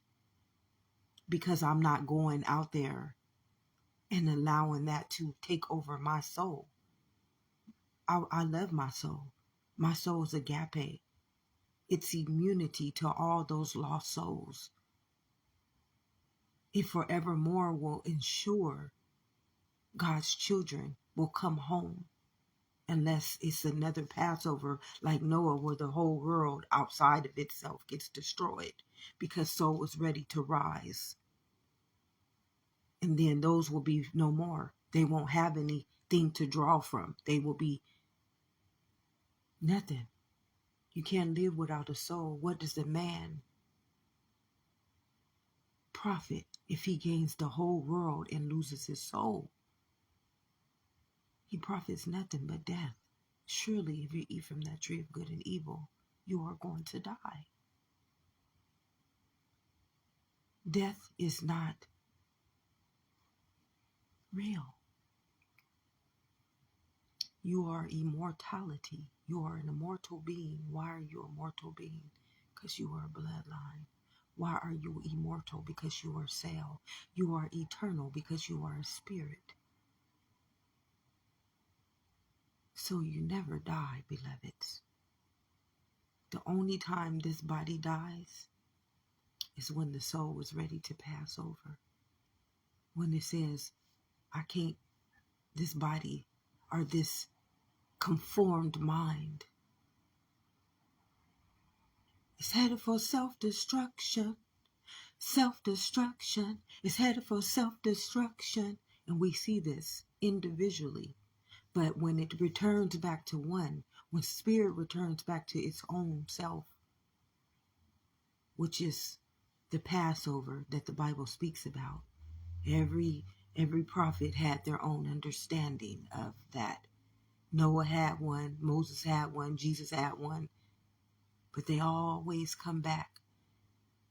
because I'm not going out there and allowing that to take over my soul. I love my soul. My soul is AGAPE. It's immunity to all those lost souls. It forevermore will ensure God's children will come home, unless it's another Passover like Noah, where the whole world outside of itself gets destroyed because soul is ready to rise. And then those will be no more. They won't have anything to draw from. They will be nothing. You can't live without a soul. What does a man profit if he gains the whole world and loses his soul? He profits nothing but death. Surely if you eat from that tree of good and evil, you are going to die. Death is not real. You are immortality. You are an immortal being. Why are you a mortal being? Because you are a bloodline. Why are you immortal? Because you are cell. You are eternal because you are a spirit. So you never die, beloveds. The only time this body dies is when the soul is ready to pass over. When it says, I can't, this body or this conformed mind is headed for self-destruction. Self-destruction is headed for self-destruction. And we see this individually. But when it returns back to one, when spirit returns back to its own self, which is the Passover that the Bible speaks about, every prophet had their own understanding of that. Noah had one, Moses had one, Jesus had one, but they always come back.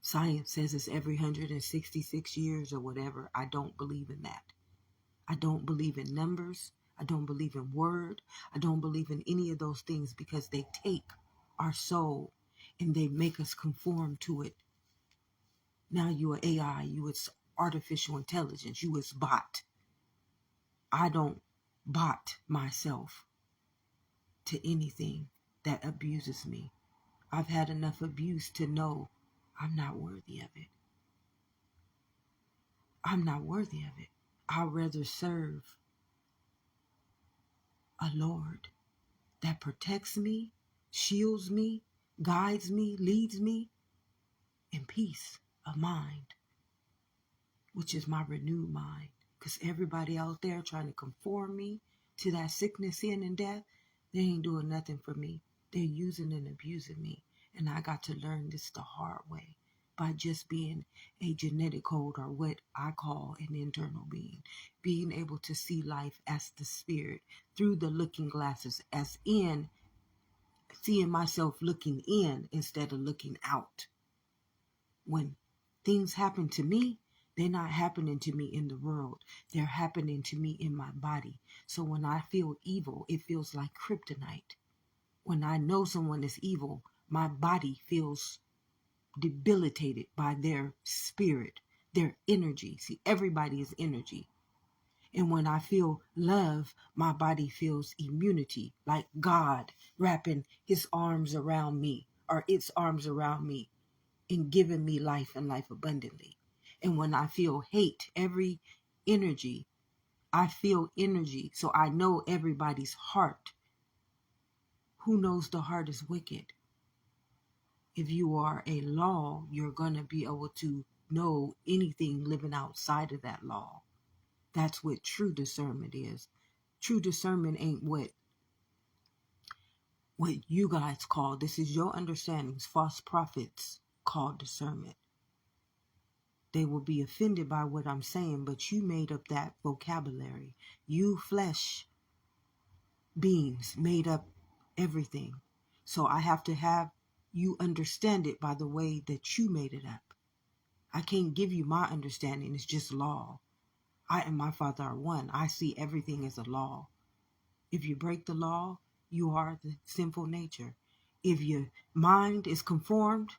Science says it's every 166 years or whatever. I don't believe in that. I don't believe in numbers. I don't believe in word. I don't believe in any of those things because they take our soul and they make us conform to it. Now you are AI, you is artificial intelligence, you is bot. I don't bot myself to anything that abuses me. I've had enough abuse to know I'm not worthy of it. I'm not worthy of it. I'd rather serve a Lord that protects me, shields me, guides me, leads me in peace of mind, which is my renewed mind. Because everybody out there trying to conform me to that sickness, sin, and death, they ain't doing nothing for me. They're using and abusing me. And I got to learn this the hard way. by just being a genetic code, or what I call an internal being. Being able to see life as the spirit through the looking glasses, as in seeing myself looking in instead of looking out. When things happen to me, they're not happening to me in the world. They're happening to me in my body. So when I feel evil, it feels like kryptonite. When I know someone is evil, my body feels debilitated by their spirit, their energy. See, everybody is energy. And when I feel love, my body feels immunity, like God wrapping his arms around me, or its arms around me, and giving me life and life abundantly. And when I feel hate, every energy, I feel energy. So I know everybody's heart. Who knows the heart is wicked? If you are a law, you're going to be able to know anything living outside of that law. That's what true discernment is. True discernment ain't what you guys call, this is your understandings, false prophets call discernment. They will be offended by what I'm saying, but you made up that vocabulary. You flesh beings made up everything. So I have to have you understand it by the way that you made it up. I can't give you my understanding. It's just law. I and my Father are one. I see everything as a law. If you break the law, you are the sinful nature. If your mind is conformed,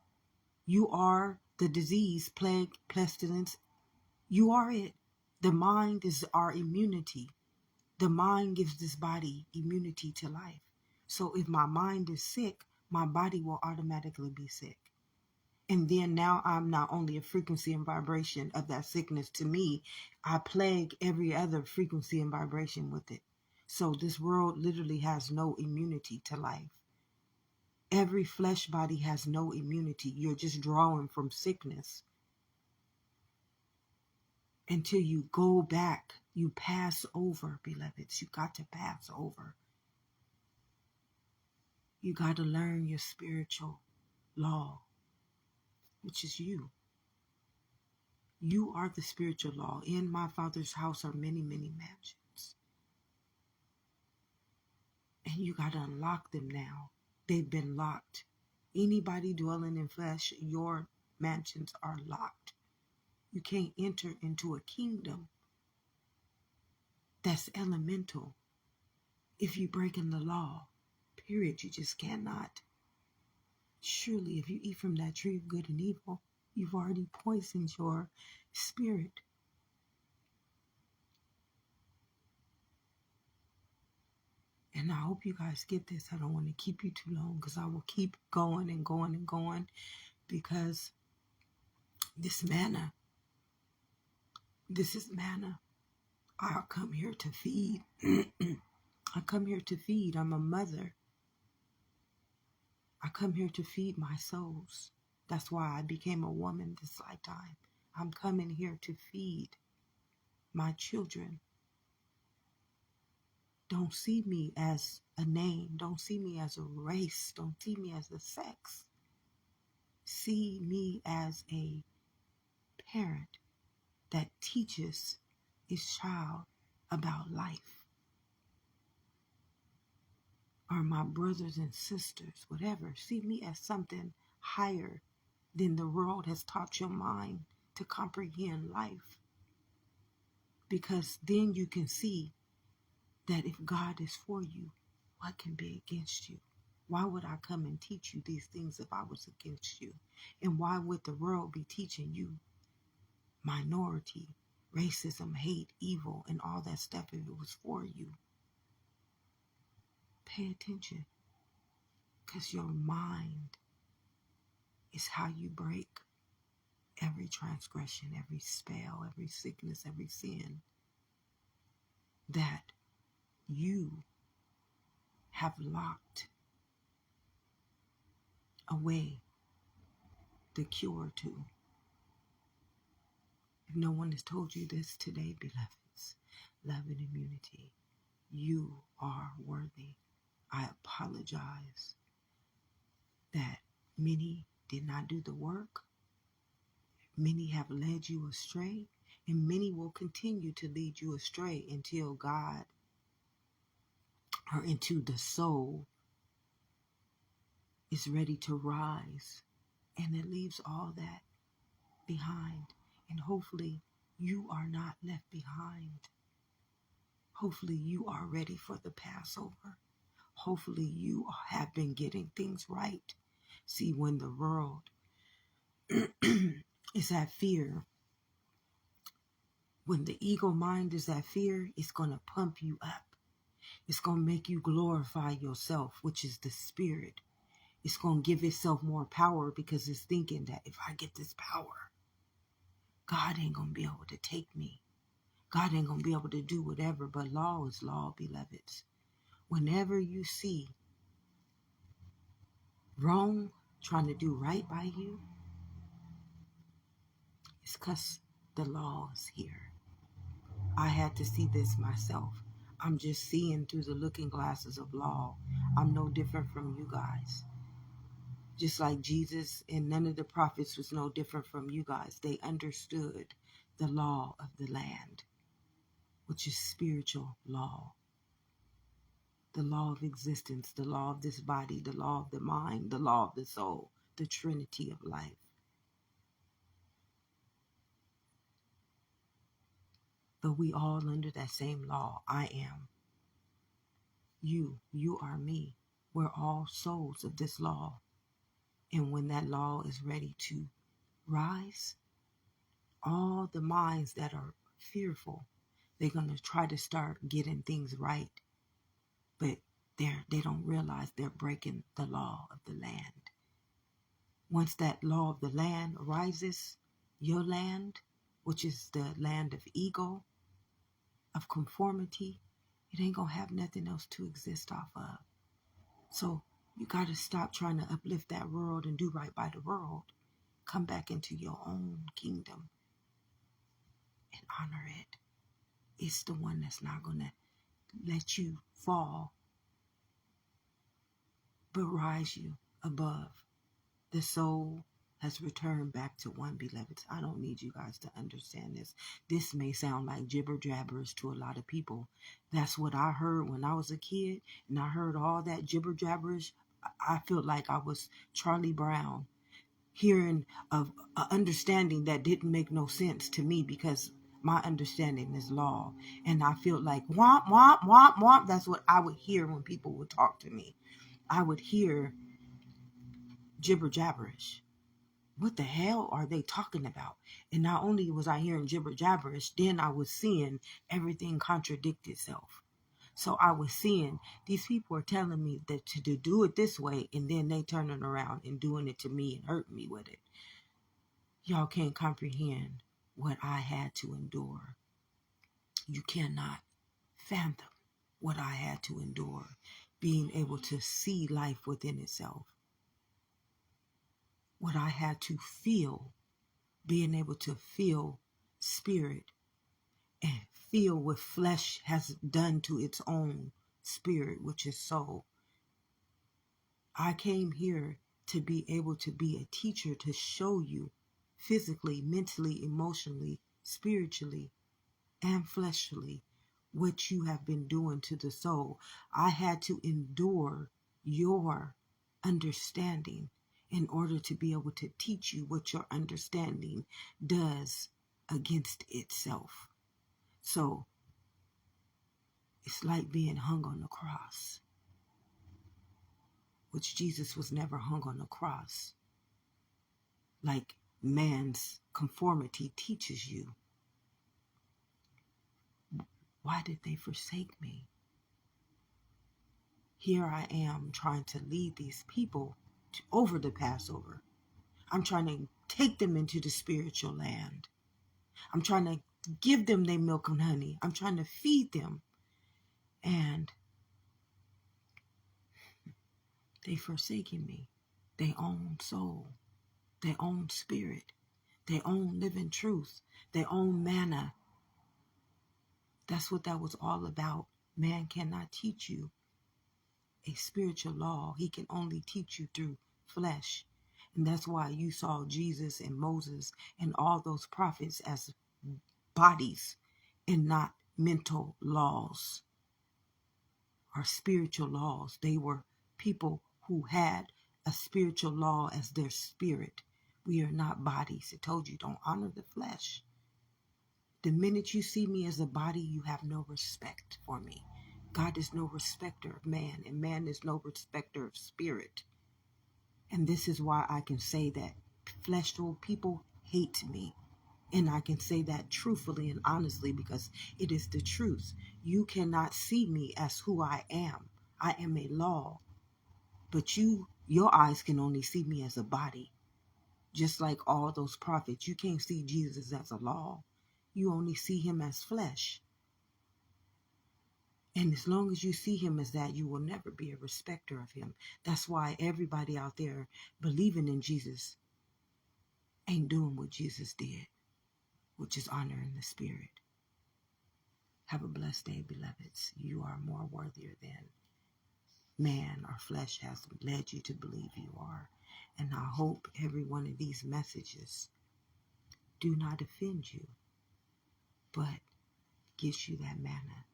you are the disease, plague, pestilence. You are it. The mind is our immunity. The mind gives this body immunity to life. So if my mind is sick, my body will automatically be sick. And then now I'm not only a frequency and vibration of that sickness to me, I plague every other frequency and vibration with it. So this world literally has no immunity to life. Every flesh body has no immunity. You're just drawing from sickness. Until you go back, you pass over, beloveds. You got to pass over. You got to learn your spiritual law, which is you. You are the spiritual law. In my Father's house are many, many mansions. And you got to unlock them now. They've been locked. Anybody dwelling in flesh, your mansions are locked. You can't enter into a kingdom that's elemental if you're breaking the law. Period. You just cannot. Surely, if you eat from that tree of good and evil, you've already poisoned your spirit. And I hope you guys get this. I don't want to keep you too long because I will keep going and going and going, because this is manna. I come here to feed. I come here to feed. I'm a mother. I come here to feed my souls. That's why I became a woman this lifetime. I'm coming here to feed my children. Don't see me as a name. Don't see me as a race. Don't see me as a sex. See me as a parent that teaches his child about life. Or my brothers and sisters, whatever. See me as something higher than the world has taught your mind to comprehend life. Because then you can see that if God is for you, what can be against you? Why would I come and teach you these things if I was against you? And why would the world be teaching you minority, racism, hate, evil, and all that stuff if it was for you? Pay attention, because your mind is how you break every transgression, every spell, every sickness, every sin that you have locked away the cure to. If no one has told you this today, beloveds, love and immunity, you are worthy. I apologize that many did not do the work, Many have led you astray, and many will continue to lead you astray until God, or into the soul, is ready to rise. And it leaves all that behind. And hopefully you are not left behind. Hopefully you are ready for the Passover. Hopefully you have been getting things right. See, when the world is at fear, when the ego mind is at fear, it's going to pump you up. It's going to make you glorify yourself, which is the spirit. It's going to give itself more power because it's thinking that if I get this power, God ain't going to be able to take me. God ain't going to be able to do whatever. But law is law, beloveds. Whenever you see wrong trying to do right by you, it's because the law is here. I had to see this myself. I'm just seeing through the looking glasses of law. I'm no different from you guys. Just like Jesus and none of the prophets was no different from you guys. They understood the law of the land, which is spiritual law. The law of existence, the law of this body, the law of the mind, the law of the soul, the trinity of life. But we all under that same law. I am. You are me. We're all souls of this law. And when that law is ready to rise, all the minds that are fearful, they're going to try to start getting things right. But they don't realize they're breaking the law of the land. Once that law of the land arises, your land, which is the land of ego, of conformity, it ain't going to have nothing else to exist off of. So you got to stop trying to uplift that world and do right by the world. Come back into your own kingdom and honor it. It's the one that's not going to let you fall, but rise you above. The soul has returned back to one, beloveds. I don't need you guys to understand this. This may sound like jibber jabbers to a lot of people. That's what I heard when I was a kid, and I heard all that jibber jabberish. I felt like I was Charlie Brown, hearing of an understanding that didn't make no sense to me because my understanding is law. And I felt like womp, womp, womp, womp. That's what I would hear when people would talk to me. I would hear jibber jabberish. What the hell are they talking about? And not only was I hearing jibber jabberish, then I was seeing everything contradict itself. So I was seeing these people are telling me that to do it this way, and then they turning around and doing it to me and hurting me with it. Y'all can't comprehend what I had to endure. You cannot fathom what I had to endure, being able to see life within itself. What I had to feel, being able to feel spirit and feel what flesh has done to its own spirit, which is soul. I came here to be able to be a teacher to show you physically, mentally, emotionally, spiritually, and fleshly what you have been doing to the soul. I had to endure your understanding in order to be able to teach you what your understanding does against itself. So it's like being hung on the cross, which Jesus was never hung on the cross, like man's conformity teaches you. Why did they forsake me? Here I am trying to lead these people over the Passover. I'm trying to take them into the spiritual land. I'm trying to give them their milk and honey. I'm trying to feed them. And they forsaken me. Their own soul, their own spirit, their own living truth, their own manna. That's what that was all about. Man cannot teach you a spiritual law. He can only teach you through flesh. And that's why you saw Jesus and Moses and all those prophets as bodies and not mental laws or spiritual laws. They were people who had a spiritual law as their spirit. We are not bodies. It told you, don't honor the flesh. The minute you see me as a body, you have no respect for me. God is no respecter of man, and man is no respecter of spirit. And this is why I can say that fleshful people hate me. And I can say that truthfully and honestly because it is the truth. You cannot see me as who I am. I am a law. But your eyes can only see me as a body. Just like all those prophets, you can't see Jesus as a law. You only see him as flesh. And as long as you see him as that, you will never be a respecter of him. That's why everybody out there believing in Jesus ain't doing what Jesus did, which is honoring the Spirit. Have a blessed day, beloveds. You are more worthier than man or flesh has led you to believe you are. And I hope every one of these messages do not offend you, but gives you that manna